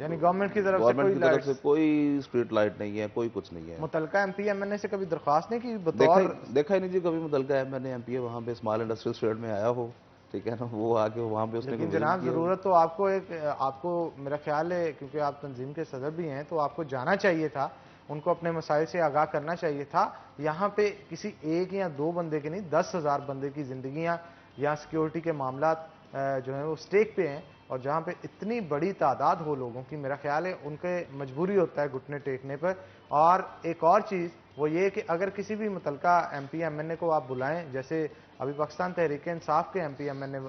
यानी गवर्नमेंट की तरफ से गवर्नमेंट कोई की तरफ से लाइट्स, कोई स्ट्रीट लाइट नहीं है, कोई कुछ नहीं है। मुतलका एमपी एमएनए से कभी दरख्वास्त नहीं की देखा बतौर? देखा ही नहीं जी कभी मुतलका है, मैंने एमपीए वहाँ पे स्मॉल इंडस्ट्रियल स्टेट में आया हो, ठीक है ना, वो आके वहाँ पे उसने लेकिन विजिट जनाब किया हो। ज़रूरत तो आपको एक, आपको मेरा ख्याल है क्योंकि आप तंजीम के सदर भी हैं, तो आपको जाना चाहिए था, उनको अपने मसाइल से आगाह करना चाहिए था। यहाँ पे किसी एक या दो बंदे के नहीं, 10,000 बंदे की ज़िंदगियाँ या सिक्योरिटी के मामला जो है वो स्टेक पे हैं, और जहाँ पे इतनी बड़ी तादाद हो लोगों की, मेरा ख्याल है उनके मजबूरी होता है घुटने टेकने पर। और एक और चीज़ वो ये कि अगर किसी भी मुतलका एमपी एमएनए को आप बुलाएं, जैसे अभी पाकिस्तान तहरीक इंसाफ के एमपी एमएनए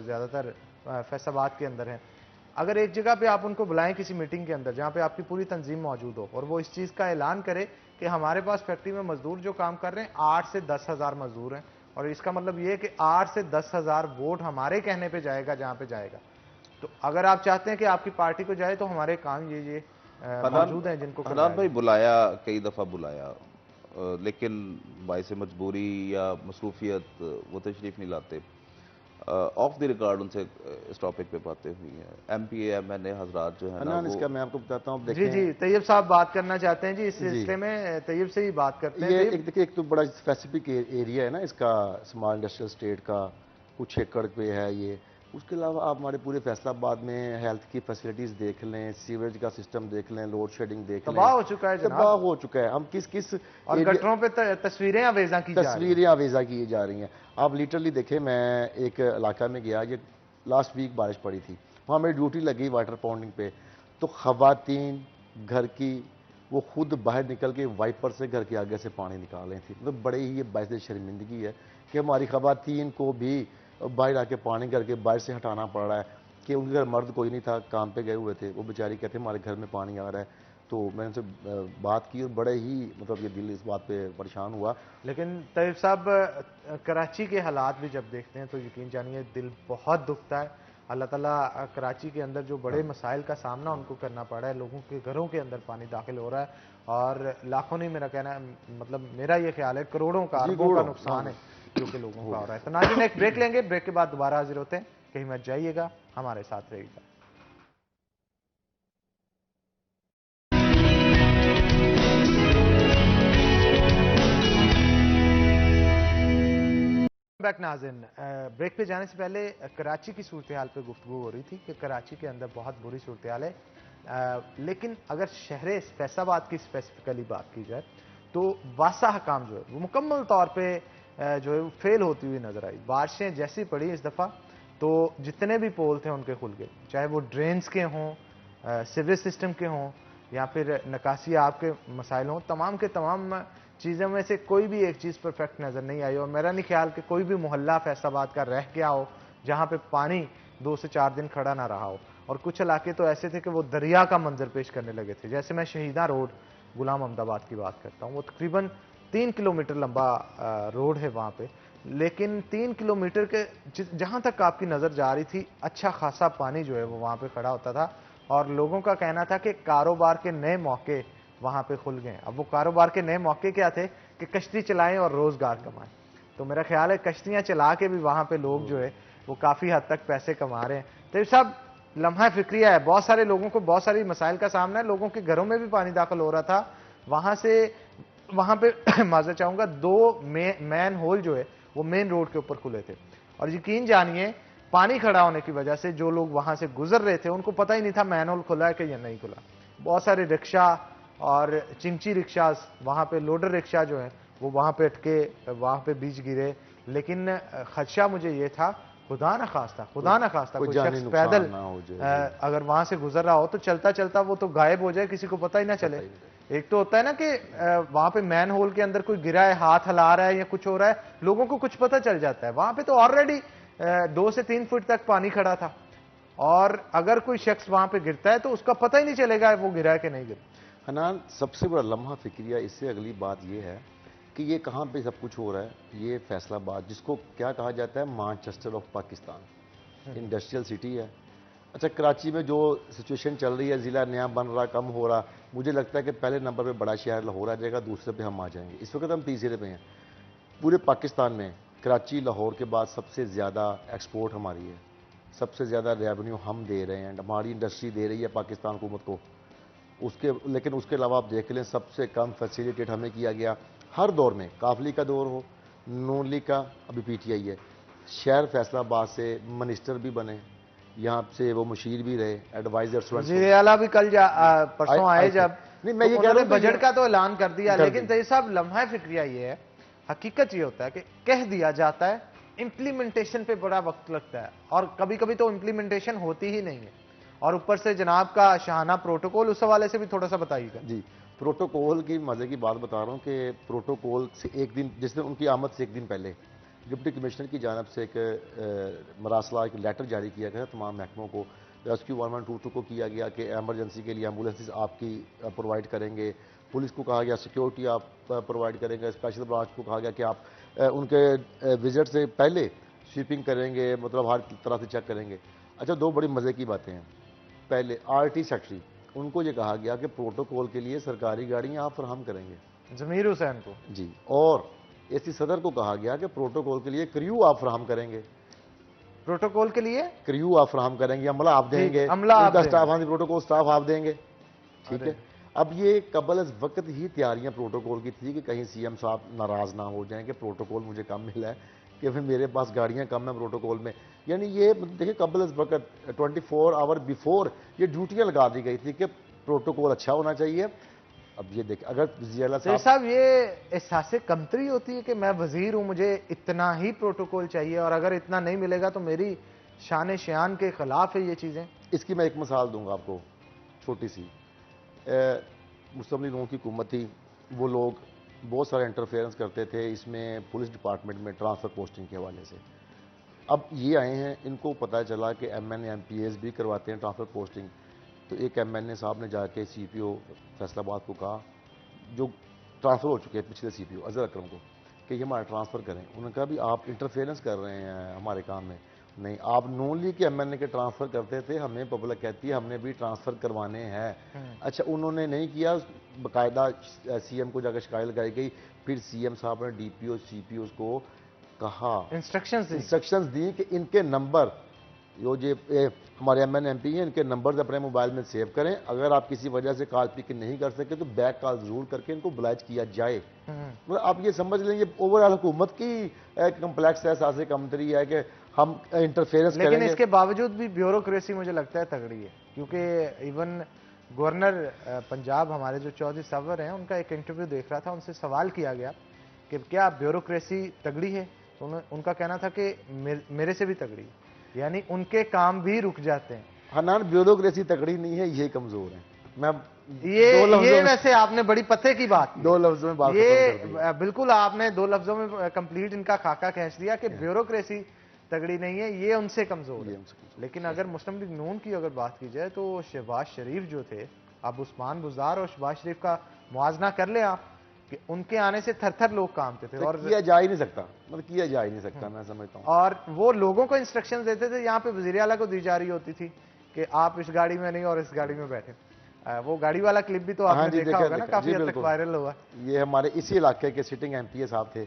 ज़्यादातर फैसलाबाद के अंदर हैं, अगर एक जगह पे आप उनको बुलाएं किसी मीटिंग के अंदर जहाँ पे आपकी पूरी तंजीम मौजूद हो, और वो इस चीज़ का ऐलान करे कि हमारे पास फैक्ट्री में मजदूर जो काम कर रहे हैं 8 से 10,000 मजदूर हैं, और इसका मतलब ये है कि 8 से 10,000 वोट हमारे कहने पे जाएगा जहां पे जाएगा। तो अगर आप चाहते हैं कि आपकी पार्टी को जाए तो हमारे काम ये मौजूद हैं जिनको हनान भाई करवाएं। बुलाया, कई दफ़ा बुलाया, लेकिन बाइस मजबूरी या मसरूफियत वो तशरीफ़ नहीं लाते। ऑफ द रिकॉर्ड उनसे इस टॉपिक पे बातें हुई हैं। एमपी एमएनए हजरात जो है ना हनान, वो इसका मैं आपको बताता हूँ, जी जी, देखें। तैयब साहब बात करना चाहते हैं जी इस जी, सिलसिले में, तैयब से ही बात करते हैं। ये तैयब, एक देखिए, एक तो बड़ा स्पेसिफिक एरिया है ना इसका, स्मॉल इंडस्ट्रियल स्टेट का, कुछ एकड़ पे है ये। उसके अलावा आप हमारे पूरे फैसलाबाद में हेल्थ की फैसिलिटीज़ देख लें, सीवरेज का सिस्टम देख लें, लोड शेडिंग देख लें, तबाह हो चुका है तबाह जनाब, हो चुका है। हम किस किस और एरिया, गटरों पे तस्वीरें अवेजा की जा रही हैं। तस्वीरें आवेजा की जा रही हैं। आप लिटरली देखें, मैं एक इलाका में गया, ये लास्ट वीक बारिश पड़ी थी, वहाँ मेरी ड्यूटी लगी वाटर पॉन्डिंग पे, तो खवातीन घर की वो खुद बाहर निकल के वाइपर से घर के आगे से पानी निकाल रही थी। मतलब बड़े ही ये बायस शर्मिंदगी है कि हमारी खवातीन को भी बाहर आके पानी घर के बाहर से हटाना पड़ रहा है, कि उनके घर मर्द कोई नहीं था, काम पे गए हुए थे, वो बेचारी कहते हमारे घर में पानी आ रहा है। तो मैंने उनसे बात की और बड़े ही मतलब ये दिल इस बात पे परेशान हुआ। लेकिन तैयब साहब, कराची के हालात भी जब देखते हैं तो यकीन जानिए दिल बहुत दुखता है। अल्लाह ताला कराची के अंदर जो बड़े मसाइल का सामना उनको करना पड़ा है, लोगों के घरों के अंदर पानी दाखिल हो रहा है, और लाखों नहीं, मेरा कहना है, मतलब मेरा ये ख्याल है करोड़ों का, जी, अरबों का करोड़ों, नुकसान हाँ, है जो कि लोगों हो का हो गया। रहा है। तो नाज़रीन, एक ब्रेक लेंगे, ब्रेक के बाद दोबारा हाजिर होते हैं। कहीं मत जाइएगा, हमारे साथ रहिएगा। बैक नाज़रीन, ब्रेक पे जाने से पहले कराची की सूरत हाल पर गुफ्तगू हो रही थी कि कराची के अंदर बहुत बुरी सूरत हाल है, लेकिन अगर शहर फैसलाबाद की स्पेसिफिकली बात की जाए तो वासा हकाम जो है वो मुकम्मल तौर पे जो है वो फेल होती हुई नजर आई। बारिशें जैसी पड़ी इस दफ़ा तो जितने भी पोल थे उनके खुल गए, चाहे वो ड्रेन्स के हों, सीवरेज सिस्टम के हों, या फिर निकासी आपके मसाइल हों, तमाम के तमाम चीज़ों में से कोई भी एक चीज़ परफेक्ट नज़र नहीं आई। और मेरा नहीं ख्याल कि कोई भी मोहल्ला फैसलाबाद का रह गया हो जहाँ पे पानी 2 से 4 दिन खड़ा ना रहा हो। और कुछ इलाके तो ऐसे थे कि वो दरिया का मंजर पेश करने लगे थे। जैसे मैं शहीदा रोड गुलाम अहमदाबाद की बात करता हूँ, वो तकरीबन 3 किलोमीटर लंबा रोड है वहाँ पे, लेकिन 3 किलोमीटर के जहाँ तक आपकी नज़र जा रही थी अच्छा खासा पानी जो है वो वहाँ पे खड़ा होता था, और लोगों का कहना था कि कारोबार के नए मौके वहाँ पे खुल गए। अब वो कारोबार के नए मौके क्या थे कि कश्ती चलाएं और रोज़गार कमाएं। तो मेरा ख्याल है कश्तियाँ चला के भी वहाँ पे लोग जो है वो काफ़ी हद तक पैसे कमा रहे हैं। तो ये सब लम्हा फिक्रिया है, बहुत सारे लोगों को बहुत सारी मसाइल का सामना है, लोगों के घरों में भी पानी दाखिल हो रहा था वहाँ से वहाँ पे माजरा चाहूँगा 2 मैन होल जो है वो मेन रोड के ऊपर खुले थे, और यकीन जानिए पानी खड़ा होने की वजह से जो लोग वहाँ से गुजर रहे थे उनको पता ही नहीं था मैन होल खुला है कि या नहीं खुला। बहुत सारे रिक्शा और चिंची रिक्शा वहाँ पे, लोडर रिक्शा जो है वो वहाँ पे अटके, वहाँ पे बीच गिरे। लेकिन खदशा मुझे ये था, खुदा न खास्ता कोई शख्स पैदल ना हो जाए। अगर वहां से गुजर रहा हो तो चलता चलता वो तो गायब हो जाए, किसी को पता ही ना चले। एक तो होता है ना कि वहां पे मैन होल के अंदर कोई गिरा है, हाथ हिला रहा है या कुछ हो रहा है, लोगों को कुछ पता चल जाता है। वहां पे तो ऑलरेडी 2 से 3 फुट तक पानी खड़ा था, और अगर कोई शख्स वहां पे गिरता है तो उसका पता ही नहीं चलेगा वो गिरा है कि नहीं गिरा। हनान, सबसे बड़ा लम्हा फिक्रिया इससे अगली बात यह है कि ये कहाँ पे सब कुछ हो रहा है, ये फैसलाबाद, जिसको क्या कहा जाता है Manchester of Pakistan, industrial city है। अच्छा, कराची में जो सिचुएशन चल रही है, ज़िला नया बन रहा, कम हो रहा, मुझे लगता है कि पहले नंबर पे बड़ा शहर लाहौर आ जाएगा, दूसरे पे हम आ जाएंगे। इस वक्त हम तीसरे पे हैं पूरे पाकिस्तान में। कराची लाहौर के बाद सबसे ज़्यादा एक्सपोर्ट हमारी है, सबसे ज़्यादा रेवेन्यू हम दे रहे हैं, हमारी इंडस्ट्री दे रही है पाकिस्तान हुकूमत को। लेकिन उसके अलावा आप देख लें, सबसे कम फैसिलिटेट हमें किया गया हर दौर में। काफली का दौर हो, नून लीग का, अभी पीटीआई है। शहर फैसलाबाद से मिनिस्टर भी बने, यहाँ से वो मुशीर भी रहे, एडवाइजर वज़ीर आला भी कल परसों आए जब, नहीं, मैं तो ये कह रहा उन्होंने हूँ बजट का तो ऐलान कर दिया, कर लेकिन दी। तय साहब लम्हा फिक्रिया ये है, हकीकत ये होता है कि कह दिया जाता है, इंप्लीमेंटेशन पे बड़ा वक्त लगता है, और कभी कभी तो इंप्लीमेंटेशन होती ही नहीं है। और ऊपर से जनाब का शाहाना प्रोटोकॉल, उस हवाले से भी थोड़ा सा बताइएगा। जी, प्रोटोकॉल की मजे की बात बता रहा हूँ कि प्रोटोकॉल से एक दिन, जिस दिन उनकी आमद से एक दिन पहले डिप्टी कमिश्नर की जानब से एक मरासला, एक लेटर जारी किया गया तमाम महकमों को। रेस्क्यू 1122 को किया गया कि एमरजेंसी के लिए एम्बुलेंसेज आपकी प्रोवाइड करेंगे, पुलिस को कहा गया सिक्योरिटी आप प्रोवाइड करेंगे, स्पेशल ब्रांच को कहा गया कि आप उनके विजिट से पहले स्वीपिंग करेंगे, मतलब हर तरह से चेक करेंगे। अच्छा, दो बड़ी मज़े की बातें हैं। पहले आरटी सेक्रेटरी, उनको ये कहा गया कि प्रोटोकॉल के लिए सरकारी गाड़ियाँ आप फराहम करेंगे, जमीर हुसैन को जी, और एसी सदर को कहा गया कि प्रोटोकॉल के लिए क्रू आप फराहम करेंगे, प्रोटोकॉल के लिए क्रू आप फराहम करेंगे, अमला आप देंगे, अमला आप उनका देंगे। स्टाफ, हाँ, प्रोटोकॉल स्टाफ आप देंगे, ठीक है। अब ये कबल अज वक्त ही तैयारियां प्रोटोकॉल की थी कि कहीं सीएम साहब नाराज ना हो जाएं कि प्रोटोकॉल मुझे कम मिला है, कि फिर मेरे पास गाड़ियां कम है प्रोटोकॉल में। यानी ये देखिए कबल अज वक्त 24 आवर बिफोर ये ड्यूटियां लगा दी गई थी कि प्रोटोकॉल अच्छा होना चाहिए। अब ये देखिए, अगर जियाला साहब ये एहसास कमतरी होती है कि मैं वजीर हूं, मुझे इतना ही प्रोटोकॉल चाहिए और अगर इतना नहीं मिलेगा तो मेरी शान शान के खिलाफ है ये चीजें। इसकी मैं एक मिसाल दूंगा आपको छोटी सी। मुस्लिम लीग की हुकूमत थी, वो लोग बहुत सारे इंटरफेरेंस करते थे इसमें पुलिस डिपार्टमेंट में ट्रांसफ़र पोस्टिंग के हवाले से। अब ये आए हैं, इनको पता चला कि एमएनए एमपीएस भी करवाते हैं ट्रांसफ़र पोस्टिंग, तो एक एमएनए साहब ने जाके सीपीओ फैसलाबाद को कहा, जो ट्रांसफ़र हो चुके हैं पिछले सीपीओ अजहर अकरम को, कि ये हमारा ट्रांसफ़र करें। उन्होंने कहा भी आप इंटरफेरेंस कर रहे हैं हमारे काम में। नहीं, आप नॉन लीग के एमएनए के ट्रांसफ़र करते थे, हमें पब्लिक कहती है हमने भी ट्रांसफ़र करवाने हैं। अच्छा, उन्होंने नहीं किया, बाकायदा सीएम को जाकर शिकायत लगाई गई, फिर सीएम साहब ने डीपीओ सीपीओ को कहा, इंस्ट्रक्शंस दी कि इनके नंबर जो हमारे एमएनए एमपी हैं, इनके नंबर्स अपने मोबाइल में सेव करें, अगर आप किसी वजह से कॉल पिक नहीं कर सके तो बैक कॉल जरूर करके इनको ब्लाइज किया जाए। मतलब आप ये समझ लें, ये ओवरऑल हुकूमत की कम्प्लेक्स एहसास कमतरी है कि हम इंटरफेरेंस करेंगे। लेकिन इसके बावजूद भी ब्यूरोक्रेसी मुझे लगता है तगड़ी है, क्योंकि इवन गवर्नर पंजाब हमारे जो चौधरी सवर हैं, उनका एक इंटरव्यू देख रहा था, उनसे सवाल किया गया कि क्या ब्यूरोक्रेसी तगड़ी है, तो उनका कहना था कि मेरे से भी तगड़ी है, यानी उनके काम भी रुक जाते हैं। हनान, ब्यूरोक्रेसी तगड़ी नहीं है, ये कमजोर है। मैं ये वैसे आपने बड़ी पते की बात, दो लफ्जों में बात, ये बिल्कुल आपने दो लफ्जों में कंप्लीट इनका खाका खींच दिया कि ब्यूरोक्रेसी तगड़ी नहीं है, ये उनसे कमजोर है। लेकिन अगर मुस्लिम लीग नून की अगर बात की जाए तो शहबाज शरीफ जो थे, अब उस्मान बुज़दार और शहबाज शरीफ का मुआवजा कर ले आप कि उनके आने से थर-थर लोग कांपते थे, और किया जा ही नहीं सकता, मतलब किया जा ही नहीं सकता, मैं समझता हूँ। और वो लोगों को इंस्ट्रक्शंस देते थे, यहाँ पे वज़ीर आला को दी जा रही होती थी कि आप इस गाड़ी में नहीं और इस गाड़ी में बैठे। वो गाड़ी वाला क्लिप भी तो आपने देखा होगा ना, काफी हद तक वायरल हुआ। ये हमारे इसी इलाके के सिटिंग एमपीए साहब थे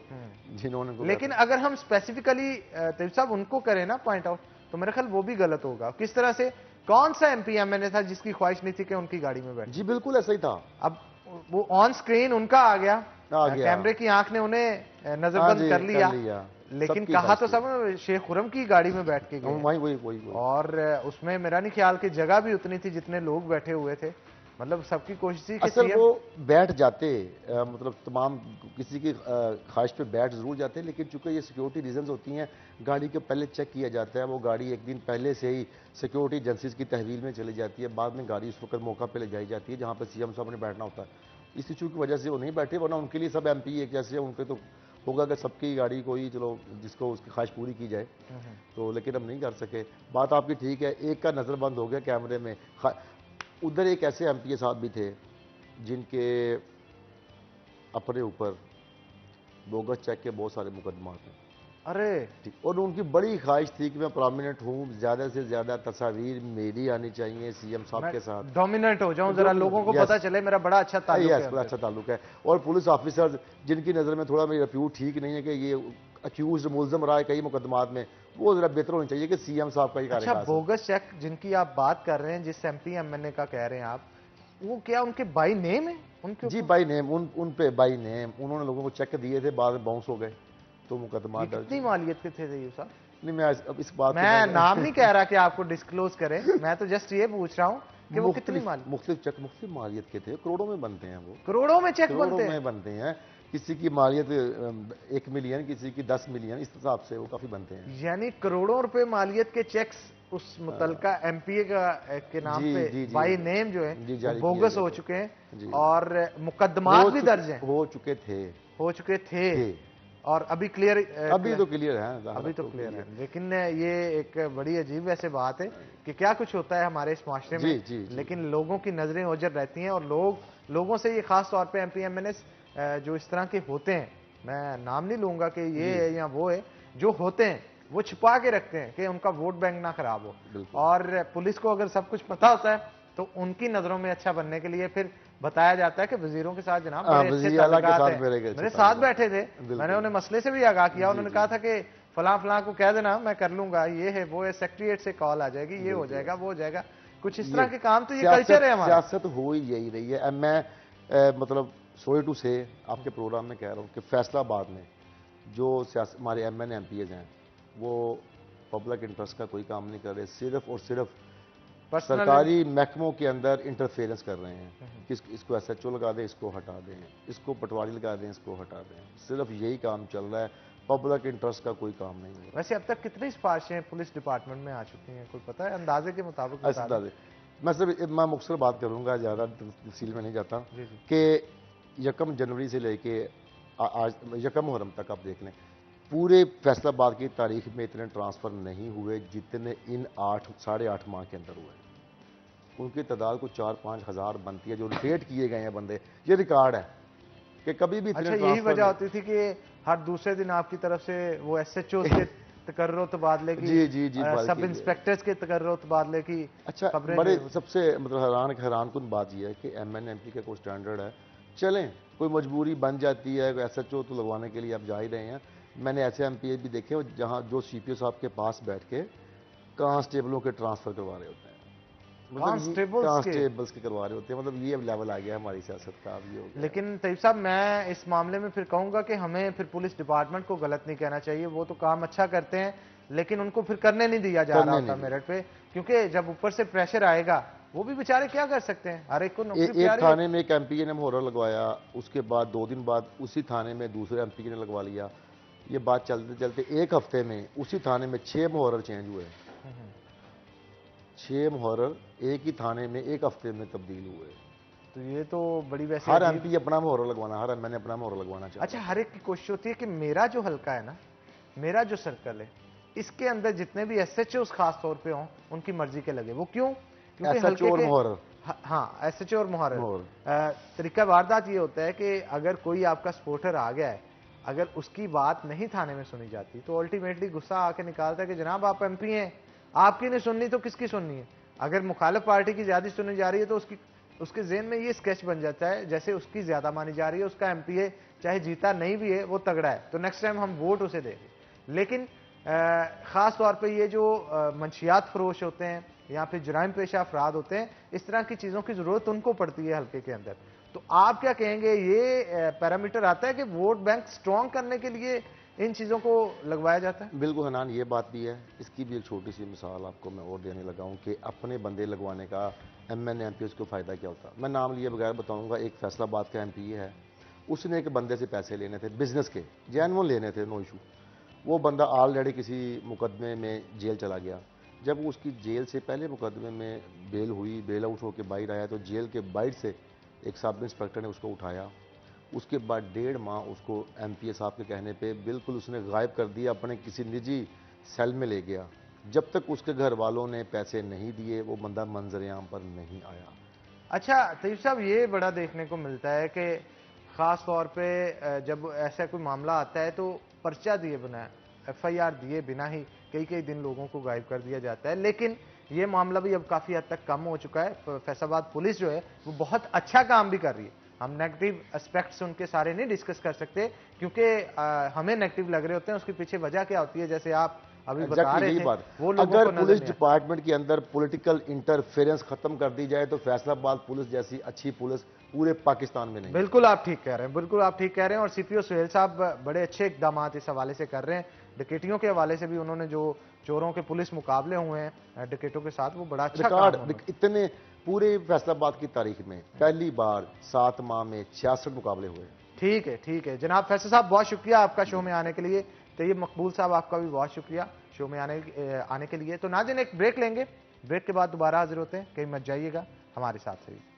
जिन्होंने। लेकिन अगर हम स्पेसिफिकली तैयब साहब उनको करें ना पॉइंट आउट, तो मेरे ख्याल वो भी गलत होगा। किस तरह से, कौन सा एमपी एमएनए था जिसकी ख्वाहिश नहीं थी कि उनकी गाड़ी में बैठे? जी बिल्कुल ऐसा ही था। अब वो ऑन स्क्रीन उनका आ गया, कैमरे की आंख ने उन्हें नजरबंद कर लिया, लेकिन कहा तो सब शेख खुरम की गाड़ी में बैठ के गए, वही। और उसमें मेरा नहीं ख्याल कि जगह भी उतनी थी जितने लोग बैठे हुए थे। मतलब सबकी कोशिश थी कि असल वो बैठ जाते, मतलब तमाम किसी की ख्वाहिश पे बैठ जरूर जाते, लेकिन चूंकि ये सिक्योरिटी रीजंस होती हैं, गाड़ी के पहले चेक किया जाता है, वो गाड़ी एक दिन पहले से ही सिक्योरिटी एजेंसीज की तहवील में चली जाती है, बाद में गाड़ी उस वक्त मौका पे ले जाई जाती है जहाँ पे सीएम साहब ने बैठना होता है। इस इशू की वजह से वो नहीं बैठे, वरना उनके लिए सब एमपी एक जैसे उनके तो होगा कि सबकी गाड़ी कोई चलो जिसको उसकी ख्वाहिश पूरी की जाए, तो लेकिन हम नहीं कर सके। बात आपकी ठीक है, एक का नज़रबंद हो गया कैमरे में। उधर एक ऐसे एमपीए साहब भी थे जिनके अपने ऊपर बोगस चेक के बहुत सारे मुकदमात हैं। अरे ठीक, और उनकी बड़ी ख्वाहिश थी कि मैं प्रोमिनेंट हूँ, ज्यादा से ज्यादा तस्वीर मेरी आनी चाहिए सीएम साहब के साथ, डोमिनेंट हो जाऊं, जरा लोगों को पता चले मेरा बड़ा अच्छा ताल्लुक है। बड़ा अच्छा ताल्लुक है। और पुलिस ऑफिसर्स जिनकी नज़र में थोड़ा मेरा रेप्यूट ठीक नहीं है कि ये अक्यूज मुलजम रहा है कई मुकदमात में, वो जरा बेहतर होनी चाहिए कि सीएम साहब का ही कार्यकाल। अच्छा, बोगस चेक जिनकी आप बात कर रहे हैं, जिस एमपी एमएनए का कह रहे हैं आप, वो क्या उनके बाई नेम है? उनके जी बाई नेम, उन पे बाई नेम उन्होंने लोगों को चेक दिए थे, बाद में बाउंस हो गए, तो मुकदमा दर्ज। कितनी मालियत के थे ये साहब? नहीं, मैं अब इस बात मैं नाम नहीं कह रहा कि आपको डिस्क्लोज करें, मैं तो जस्ट ये पूछ रहा हूँ कि वो कितनी मुख्तलिफ चेक मुख्तलिफ मालियत के थे, करोड़ों में बनते हैं वो, करोड़ों में चेक बनते हैं। किसी की मालियत 1 मिलियन, किसी की 10 मिलियन, इस हिसाब से वो काफी बनते हैं। यानी करोड़ों रुपए मालियत के चेक्स उस मुतलका एमपीए के नाम पे बाई नेम जो है बोगस हो चुके हैं, और मुकदमात भी दर्ज हैं, हो चुके थे। और अभी क्लियर, अभी तो क्लियर है, अभी तो क्लियर है, लेकिन ये एक बड़ी अजीब वैसे बात है कि क्या कुछ होता है हमारे इस माशरे में। जी। लेकिन लोगों की नजरें ओझल रहती हैं और लोगों से ये खास तौर पे एमपी एमएनएस जो इस तरह के होते हैं, मैं नाम नहीं लूंगा कि ये है या वो है, जो होते हैं वो छिपा के रखते हैं कि उनका वोट बैंक ना खराब हो। और पुलिस को अगर सब कुछ पता होता है तो उनकी नजरों में अच्छा बनने के लिए फिर बताया जाता है कि वजीरों के साथ जनाब बड़े अच्छे ताल्लुकात हैं, मेरे साथ बैठे थे, मैंने उन्हें मसले से भी आगाह किया, उन्होंने कहा था कि फलां फलां को कह देना मैं कर लूंगा, ये है वो है, सेक्रेटरिएट से कॉल आ जाएगी, ये हो जाएगा वो हो जाएगा, कुछ इस तरह के काम। तो ये कल्चर है हमारा। सियासत हो ही यही रही है। मैं मतलब सॉरी टू से आपके प्रोग्राम में कह रहा हूँ कि फैसलाबाद में जो हमारे एमएन एमपीएस हैं वो पब्लिक इंटरेस्ट का कोई काम नहीं कर रहे, सिर्फ और सिर्फ सरकारी महकमों के अंदर इंटरफेरेंस कर रहे हैं कि इसको एसएचओ लगा दें, इसको हटा दें, इसको पटवारी लगा दें, इसको हटा दें, सिर्फ यही काम चल रहा है, पब्लिक इंटरेस्ट का कोई काम नहीं है। वैसे अब तक कितनी सिफारिशें पुलिस डिपार्टमेंट में आ चुकी हैं, कोई पता है अंदाजे के मुताबिक? मैं मुख्तसर बात करूंगा, ज़्यादा तफसील में नहीं जाता कि 1 जनवरी से लेके आज 1 मुहर्रम तक आप देख लें, पूरे फैसलाबाद की तारीख में इतने ट्रांसफ़र नहीं हुए जितने इन 8-8.5 माह के अंदर हुए। उनकी तादाद को 4-5 हज़ार बनती है, जो रोटेट किए गए हैं बंदे, ये रिकॉर्ड है कि कभी भी इतने। अच्छा, यही वजह होती थी कि हर दूसरे दिन आपकी तरफ से वो एसएचओ के तकर्रो तबादले की, जी सब इंस्पेक्टर्स के तकर्रो तबादले की। अच्छा, बड़े सबसे मतलब हैरानकुन बात यह है कि एमएनएमपी का कोई स्टैंडर्ड है, चलें कोई मजबूरी बन जाती है, एसएचओ तो लगवाने के लिए आप जा ही रहे हैं। मैंने ऐसे एमपीए भी देखे जहां जो सीपीओ साहब के पास बैठ के कांस्टेबलों के ट्रांसफर करवा रहे होते हैं, कांस्टेबल्स के करवा रहे होते हैं। मतलब ये लेवल आ गया हमारी सियासत का अब ये हो गया। लेकिन तैयब साहब, मैं इस मामले में फिर कहूंगा कि हमें फिर पुलिस डिपार्टमेंट को गलत नहीं कहना चाहिए, वो तो काम अच्छा करते हैं लेकिन उनको फिर करने नहीं दिया जा रहा होता मेरिट पे, क्योंकि जब ऊपर से प्रेशर आएगा वो भी बेचारे क्या कर सकते हैं, हर एक को नौकरी। एक थाने में एक एमपीए ने मुहर्रा लगवाया, उसके बाद 2 दिन बाद उसी थाने में दूसरे एमपीए ने लगवा लिया। ये बात चलते चलते 1 हफ्ते में उसी थाने में 6 मुहर्रर चेंज हुए। 6 मुहर्रर एक ही थाने में 1 हफ्ते में तब्दील हुए। तो ये तो बड़ी वैसे हर एमपी अपना मुहर्रा लगवाना, हर एमएनए अपना मुहर्रा लगवाना चाहिए। अच्छा, हर एक की कोशिश होती है कि मेरा जो हल्का है ना, मेरा जो सर्कल है, इसके अंदर जितने भी एसएचओ खास तौर पे हों उनकी मर्जी के लगे। वो क्यों? क्योंकि एसएचओ और मुहर्रर, हाँ, एसएचओ और मुहर्रर। तरीका वारदात ये होता है कि अगर कोई आपका सपोर्टर आ गया है, अगर उसकी बात नहीं थाने में सुनी जाती तो अल्टीमेटली गुस्सा आके निकालता है कि जनाब आप एमपी हैं, आपकी नहीं सुननी तो किसकी सुननी है। अगर मुखालिफ पार्टी की ज्यादा सुनी जा रही है तो उसके ज़हन में ये स्केच बन जाता है जैसे उसकी ज्यादा मानी जा रही है, उसका एमपीए चाहे जीता नहीं भी है वो तगड़ा है, तो नेक्स्ट टाइम हम वोट उसे देंगे। लेकिन खास तौर पे ये जो मंशियात फरोश होते हैं या फिर जराइम पेशा अफराद होते हैं, इस तरह की चीज़ों की ज़रूरत उनको पड़ती है हल्के के अंदर। तो आप क्या कहेंगे, ये पैरामीटर आता है कि वोट बैंक स्ट्रॉन्ग करने के लिए इन चीज़ों को लगवाया जाता है? बिल्कुल हनान, ये बात भी है। इसकी भी एक छोटी सी मिसाल आपको मैं और देने लगा हूँ कि अपने बंदे लगवाने का एमएनए एमपी उसको फ़ायदा क्या होता है। मैं नाम लिए बगैर बताऊँगा। एक फैसलाबाद का एमपी है, उसने एक बंदे से पैसे लेने थे, बिजनेस के जैनवन लेने थे, नो इशू। वो बंदा ऑलरेडी किसी मुकदमे में जेल चला गया। जब वो उसकी जेल से पहले मुकदमे में बेल हुई, बेल आउट होकर बाहर आया तो जेल के बाहर से एक सब इंस्पेक्टर ने उसको उठाया। उसके बाद 1.5 माह उसको एमपीए साहब के कहने पे बिल्कुल उसने गायब कर दिया, अपने किसी निजी सेल में ले गया। जब तक उसके घर वालों ने पैसे नहीं दिए वो बंदा मंजर-ए-आम पर नहीं आया। अच्छा तैयब साहब, ये बड़ा देखने को मिलता है कि ख़ास तौर पे जब ऐसा कोई मामला आता है तो पर्चा दिए बिना, एफआईआर दिए बिना ही कई दिन लोगों को गायब कर दिया जाता है। लेकिन ये मामला भी अब काफ़ी हद तक कम हो चुका है। फैसलाबाद पुलिस जो है वो बहुत अच्छा काम भी कर रही है। हम नेगेटिव एस्पेक्ट्स उनके सारे नहीं डिस्कस कर सकते क्योंकि हमें नेगेटिव लग रहे होते हैं, उसके पीछे वजह क्या होती है, जैसे आप अभी बता रहे थे, वो लोगों अगर पुलिस डिपार्टमेंट के अंदर पॉलिटिकल इंटरफेरेंस खत्म कर दी जाए तो फैसलाबाद पुलिस जैसी अच्छी पुलिस पूरे पाकिस्तान में नहीं। बिल्कुल आप ठीक कह रहे हैं, बिल्कुल आप ठीक कह रहे हैं। और सीपीओ सुहेल साहब बड़े अच्छे इकदाम इस हवाले से कर रहे हैं। डकैतियों के हवाले से भी उन्होंने जो चोरों के पुलिस मुकाबले हुए हैं डकैतों के साथ, वो बड़ा अच्छा काम। इतने पूरे फैसलाबाद की तारीख में पहली बार 7 माह में 66 मुकाबले हुए। ठीक है जनाब फैसल साहब, बहुत शुक्रिया आपका शो में आने के लिए। तैयब मकबूल साहब, आपका भी बहुत शुक्रिया शो में आने के लिए। तो नाज़रीन, एक ब्रेक लेंगे, ब्रेक के बाद दोबारा हाजिर होते हैं, कहीं मत जाइएगा, हमारे साथ रहिए।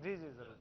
जी जी जरूर।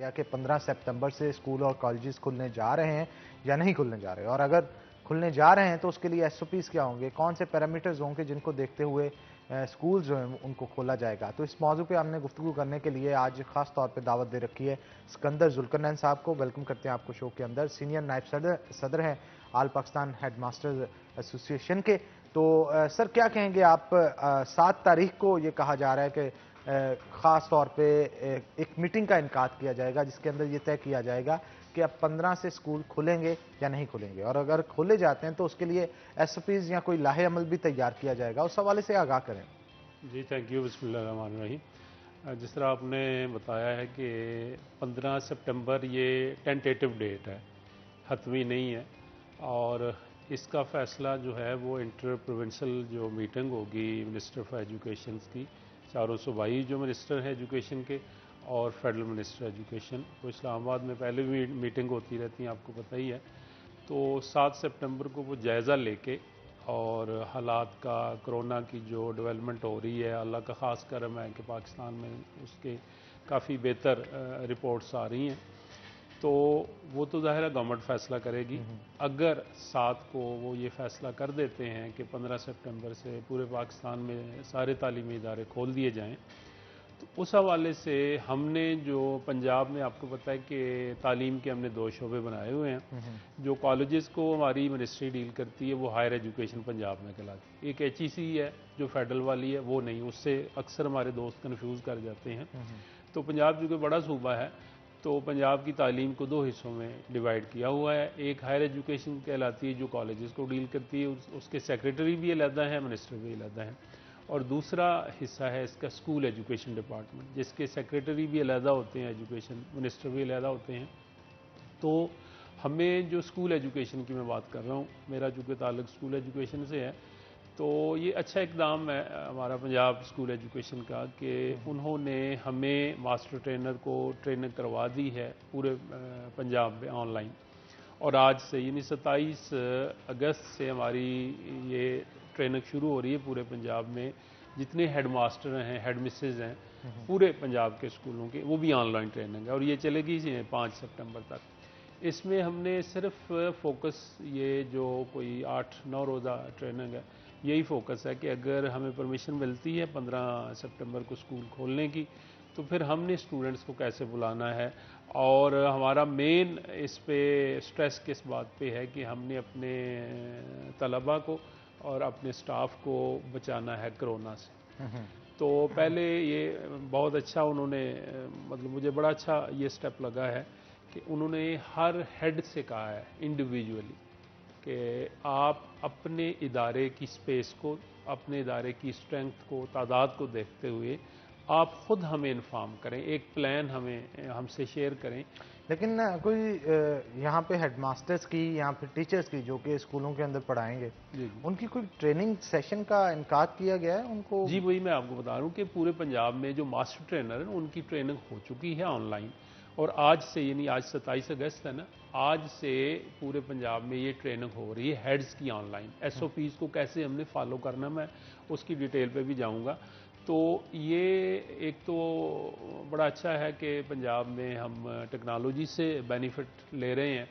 कि 15 सितंबर से स्कूल और कॉलेजेस खुलने जा रहे हैं या नहीं खुलने जा रहे हैं, और अगर खुलने जा रहे हैं तो उसके लिए एसओपीज क्या होंगे, कौन से पैरामीटर्स होंगे जिनको देखते हुए स्कूल जो है उनको खोला जाएगा। तो इस मौजू पे हमने गुफ्तगू करने के लिए आज खास तौर पे दावत दे रखी है सिकंदर जुल्करनैन साहब को। वेलकम करते हैं आपको शो के अंदर। सीनियर नायब सदर हैं आल पाकिस्तान हेडमास्टर्स एसोसिएशन के। तो सर क्या कहेंगे आप, 7 तारीख को ये कहा जा रहा है कि खास तौर पे एक मीटिंग का इनकाद किया जाएगा जिसके अंदर ये तय किया जाएगा कि अब 15 से स्कूल खुलेंगे या नहीं खुलेंगे, और अगर खोले जाते हैं तो उसके लिए एसओपीज या कोई लाहे अमल भी तैयार किया जाएगा। उस हवाले से आगाह करें। जी थैंक यू। बिस्मिल्लाहिर्रहमानिर्रहीम। जिस तरह आपने बताया है कि 15 सितंबर ये टेंटेटिव डेट है, हतमी नहीं है, और इसका फ़ैसला जो है वो इंटर प्रोविंशियल जो मीटिंग होगी मिनिस्टर ऑफ एजुकेशन की, चारों सूबाई जो मिनिस्टर हैं एजुकेशन के और फेडरल मिनिस्टर एजुकेशन, वो इस्लामाबाद में पहले भी मीटिंग होती रहती है, आपको पता ही है। तो 7 सितंबर को वो जायज़ा लेके और हालात का, कोरोना की जो डेवलपमेंट हो रही है, अल्लाह का ख़ास करम है कि पाकिस्तान में उसके काफ़ी बेहतर रिपोर्ट्स आ रही हैं, तो वो तो ज़ाहिर है गवर्नमेंट फ़ैसला करेगी। अगर 7 को वो ये फ़ैसला कर देते हैं कि 15 सितंबर से पूरे पाकिस्तान में सारे तालीमी इदारे खोल दिए जाएं, तो उस हवाले से हमने जो पंजाब में, आपको पता है कि तालीम के हमने 2 शोबे बनाए हुए हैं। जो कॉलेजेस को हमारी मिनिस्ट्री डील करती है वो हायर एजुकेशन पंजाब में कहलाती है। एक HEC है जो फेडरल वाली है, वो नहीं, उससे अक्सर हमारे दोस्त कन्फ्यूज़ कर जाते हैं। तो पंजाब चूँकि बड़ा सूबा है तो पंजाब की तालीम को 2 हिस्सों में डिवाइड किया हुआ है। एक हायर एजुकेशन कहलाती है जो कॉलेजेस को डील करती है, उसके सेक्रेटरी भी अलहदा है, मिनिस्टर भी अलहदा है। और दूसरा हिस्सा है इसका स्कूल एजुकेशन डिपार्टमेंट, जिसके सेक्रेटरी भी अलहदा होते हैं, एजुकेशन मिनिस्टर भी अलहदा होते हैं। तो हमें जो स्कूल एजुकेशन की मैं बात कर रहा हूँ, मेरा चूँकि ताल्लुक स्कूल एजुकेशन से है, तो ये अच्छा इकदाम है हमारा पंजाब स्कूल एजुकेशन का कि उन्होंने हमें मास्टर ट्रेनर को ट्रेनिंग करवा दी है पूरे पंजाब में ऑनलाइन। और आज से यानी 27 अगस्त से हमारी ये ट्रेनिंग शुरू हो रही है पूरे पंजाब में। जितने हेड मास्टर हैं, हेड मिसेज हैं पूरे पंजाब के स्कूलों के, वो भी ऑनलाइन ट्रेनिंग है और ये चलेगी 5 सितंबर तक। इसमें हमने सिर्फ फोकस, ये जो कोई 8-9 रोज़ा ट्रेनिंग है, यही फोकस है कि अगर हमें परमिशन मिलती है 15 सितंबर को स्कूल खोलने की, तो फिर हमने स्टूडेंट्स को कैसे बुलाना है। और हमारा मेन इस पे स्ट्रेस किस बात पे है कि हमने अपने तलबा को और अपने स्टाफ को बचाना है कोरोना से। तो पहले ये बहुत अच्छा उन्होंने, मतलब मुझे बड़ा अच्छा ये स्टेप लगा है कि उन्होंने हर हेड से कहा है इंडिविजुअली कि आप अपने इदारे की स्पेस को, अपने इदारे की स्ट्रेंथ को, तादाद को देखते हुए आप ख़ुद हमें इन्फॉर्म करें, एक प्लान हमें हमसे शेयर करें। लेकिन कोई यहाँ पे हेडमास्टर्स की या फिर टीचर्स की जो कि स्कूलों के अंदर पढ़ाएंगे, उनकी कोई ट्रेनिंग सेशन का इनकाद किया गया है उनको? जी वही मैं आपको बता रहा हूँ कि पूरे पंजाब में जो मास्टर ट्रेनर हैं उनकी ट्रेनिंग हो चुकी है ऑनलाइन, और आज से, यानी आज 27 अगस्त है ना, आज से पूरे पंजाब में ये ट्रेनिंग हो रही है हेड्स की ऑनलाइन। SOPs को कैसे हमने फॉलो करना, मैं उसकी डिटेल पे भी जाऊंगा। तो ये एक तो बड़ा अच्छा है कि पंजाब में हम टेक्नोलॉजी से बेनिफिट ले रहे हैं,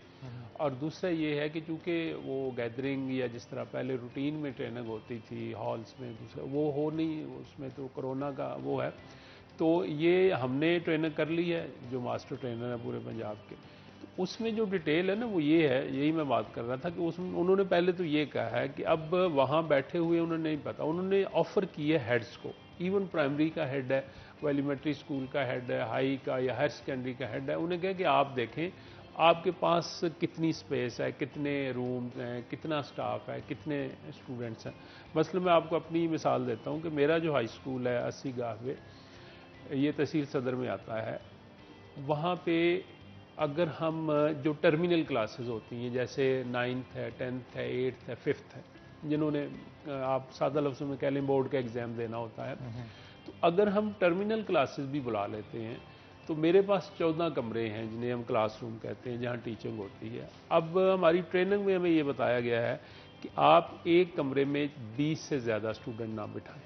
और दूसरा ये है कि चूँकि वो गैदरिंग या जिस तरह पहले रूटीन में ट्रेनिंग होती थी हॉल्स में, दूसरा वो हो नहीं, उसमें तो कोरोना का वो है। तो ये हमने ट्रेनिंग कर ली है जो मास्टर ट्रेनर है पूरे पंजाब के। तो उसमें जो डिटेल है ना वो ये है, यही मैं बात कर रहा था कि उसमें उन्होंने पहले तो ये कहा है कि अब वहाँ बैठे हुए उन्हें नहीं पता, उन्होंने ऑफ़र की है हेड्स को, इवन प्राइमरी का हेड है, वो एलिमेंट्री स्कूल का हेड है, हाई का या हायर सेकेंडरी का हेड है, उन्हें कहा कि आप देखें आपके पास कितनी स्पेस है, कितने रूम हैं, कितना स्टाफ है, कितने स्टूडेंट्स हैं। मसलन मैं आपको अपनी मिसाल देता हूँ कि मेरा जो हाई स्कूल है 80 गाहवे, ये तहसील सदर में आता है, वहाँ पे अगर हम जो टर्मिनल क्लासेस होती हैं जैसे 9th है, 10th है, 8th है, 5th है, जिन्होंने आप सादा लफ्ज़ों में कह लें बोर्ड का एग्ज़ाम देना होता है, तो अगर हम टर्मिनल क्लासेस भी बुला लेते हैं तो मेरे पास 14 कमरे हैं जिन्हें हम क्लासरूम कहते हैं, जहाँ टीचिंग होती है। अब हमारी ट्रेनिंग में हमें ये बताया गया है कि आप एक कमरे में 20 से ज़्यादा स्टूडेंट ना बिठाएं।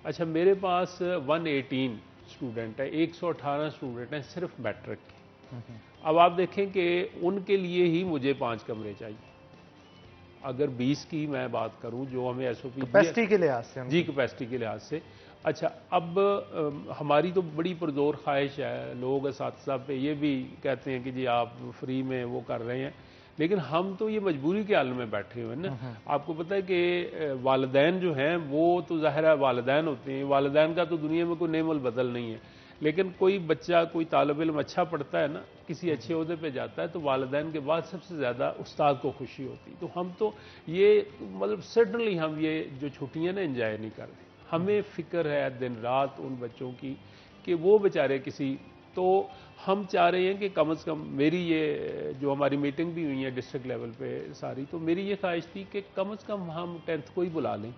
अच्छा, मेरे पास 118 स्टूडेंट है, 118 स्टूडेंट हैं सिर्फ मैट्रिक के। अब आप देखें कि उनके लिए ही मुझे 5 कमरे चाहिए। अगर 20 की मैं बात करूं जो हमें एसओपी कैपेसिटी के लिहाज से, जी कैपेसिटी के लिहाज से। अच्छा, अब हमारी तो बड़ी पुरजोर ख्वाहिश है, लोग असातिज़ा पे ये भी कहते हैं कि जी आप फ्री में वो कर रहे हैं, लेकिन हम तो ये मजबूरी के हाल में बैठे हुए हैं ना। आपको पता है कि वालिदैन जो हैं वो तो ज़ाहिर है वालिदैन होते हैं, वालिदैन का तो दुनिया में कोई नेमल बदल नहीं है, लेकिन कोई बच्चा कोई तालिब इल्म अच्छा पढ़ता है ना, किसी अच्छे ओहदे पे जाता है, तो वालिदैन के बाद सबसे ज़्यादा उस्ताद को खुशी होती है। तो हम तो ये मतलब सर्टनली हम ये जो छुट्टियाँ ना एंजॉय नहीं कर रहे। हमें फ़िक्र है दिन रात उन बच्चों की कि वो बेचारे किसी, तो हम चाह रहे हैं कि कम से कम, मेरी ये जो हमारी मीटिंग भी हुई है डिस्ट्रिक्ट लेवल पे सारी, तो मेरी ये ख्वाहिश थी कि कम से कम हम 10th को ही बुला लें।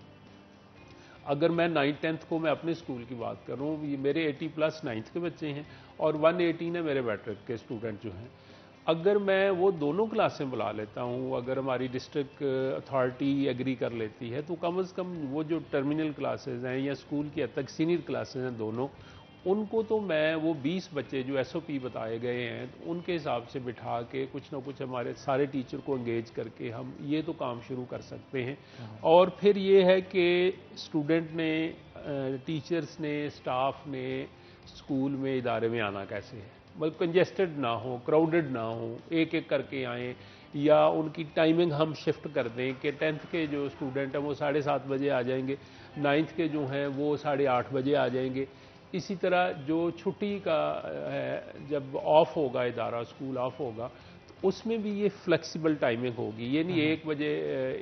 अगर मैं 9th 10th को मैं अपने स्कूल की बात करूँ, ये मेरे 80+ 9th के बच्चे हैं और 118 है मेरे मैट्रिक के स्टूडेंट जो हैं। अगर मैं वो दोनों क्लासें बुला लेता हूँ, अगर हमारी डिस्ट्रिक्ट अथॉरिटी एग्री कर लेती है, तो कम से कम वो जो टर्मिनल क्लासेस हैं या स्कूल की हद तक सीनियर क्लासेस हैं दोनों, उनको तो मैं वो 20 बच्चे जो एसओपी बताए गए हैं तो उनके हिसाब से बिठा के कुछ ना कुछ हमारे सारे टीचर को एंगेज करके हम ये तो काम शुरू कर सकते हैं। और फिर ये है कि स्टूडेंट ने, टीचर्स ने, स्टाफ ने स्कूल में, इदारे में आना कैसे है, मतलब कंजेस्टेड ना हो, क्राउडेड ना हो, एक एक करके आएँ, या उनकी टाइमिंग हम शिफ्ट कर दें कि 10th के जो स्टूडेंट हैं वो 7:30 बजे आ जाएंगे, 9th के जो हैं वो 8:30 बजे आ जाएंगे। इसी तरह जो छुट्टी का है, जब ऑफ होगा इदारा, स्कूल ऑफ होगा, तो उसमें भी ये फ्लेक्सिबल टाइमिंग होगी, ये नहीं 1 बजे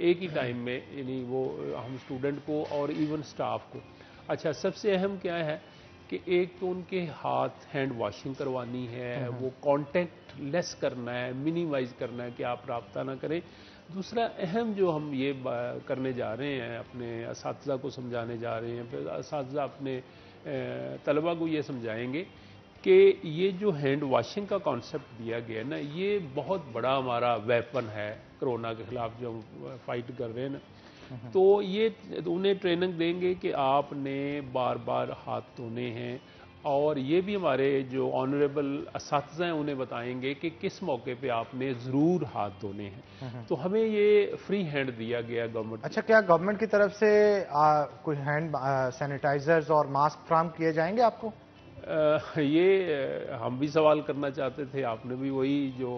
एक ही टाइम में, यानी वो हम स्टूडेंट को और इवन स्टाफ को। अच्छा, सबसे अहम क्या है कि एक तो उनके हाथ हैंड वॉशिंग करवानी है, वो कांटेक्ट लेस करना है, मिनिमाइज करना है कि आप राब्ता ना करें। दूसरा अहम जो हम ये करने जा रहे हैं, अपने असातिज़ा को समझाने जा रहे हैं, फिर असातिज़ा अपने तलबा को ये समझाएंगे कि ये जो हैंड वॉशिंग का कॉन्सेप्ट दिया गया है ना, ये बहुत बड़ा हमारा वेपन है कोरोना के खिलाफ जो हम फाइट कर रहे हैं ना। तो ये उन्हें ट्रेनिंग देंगे कि आपने बार बार हाथ धोने हैं, और ये भी हमारे जो ऑनरेबल असातिज़ा हैं उन्हें बताएंगे कि किस मौके पे आपने ज़रूर हाथ धोने हैं। तो हमें ये फ्री हैंड दिया गया गवर्नमेंट। अच्छा, क्या गवर्नमेंट की तरफ से कोई हैंड सैनिटाइजर्स और मास्क फ्राहम किए जाएंगे आपको? ये हम भी सवाल करना चाहते थे, आपने भी वही जो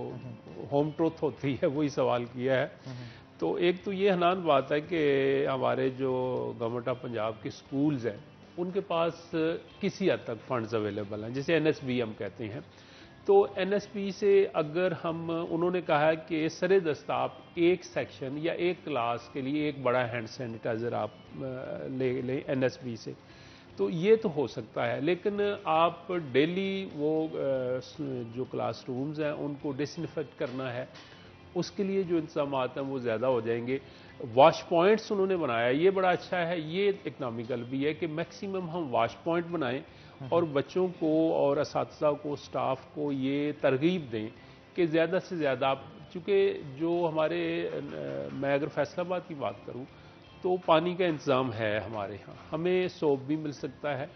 होम ट्रुथ होती है वही सवाल किया है। तो एक तो ये हनान बात है कि हमारे जो गवर्नमेंट ऑफ पंजाब के स्कूल्स हैं उनके पास किसी हद तक फंड्स अवेलेबल हैं, जैसे एनएसबी हम कहते हैं। तो एनएसबी से अगर हम, उन्होंने कहा है कि सरे दस्ता आप एक सेक्शन या एक क्लास के लिए एक बड़ा हैंड सैनिटाइज़र आप ले लें एनएसबी से, तो ये तो हो सकता है, लेकिन आप डेली वो जो क्लासरूम्स हैं उनको डिसइंफेक्ट करना है, उसके लिए जो इंतजाम हैं वो ज़्यादा हो जाएंगे। वॉश पॉइंट्स उन्होंने बनाया, ये बड़ा अच्छा है, ये इकनॉमिकल भी है कि मैक्सिमम हम वॉश पॉइंट बनाएं और बच्चों को और असातिज़ा को, स्टाफ को ये तरगीब दें कि ज़्यादा से ज़्यादा आप, चूँकि जो हमारे, मैं अगर फैसलाबाद की बात करूँ तो पानी का इंतज़ाम है हमारे यहाँ, हमें सोप भी मिल सकता है।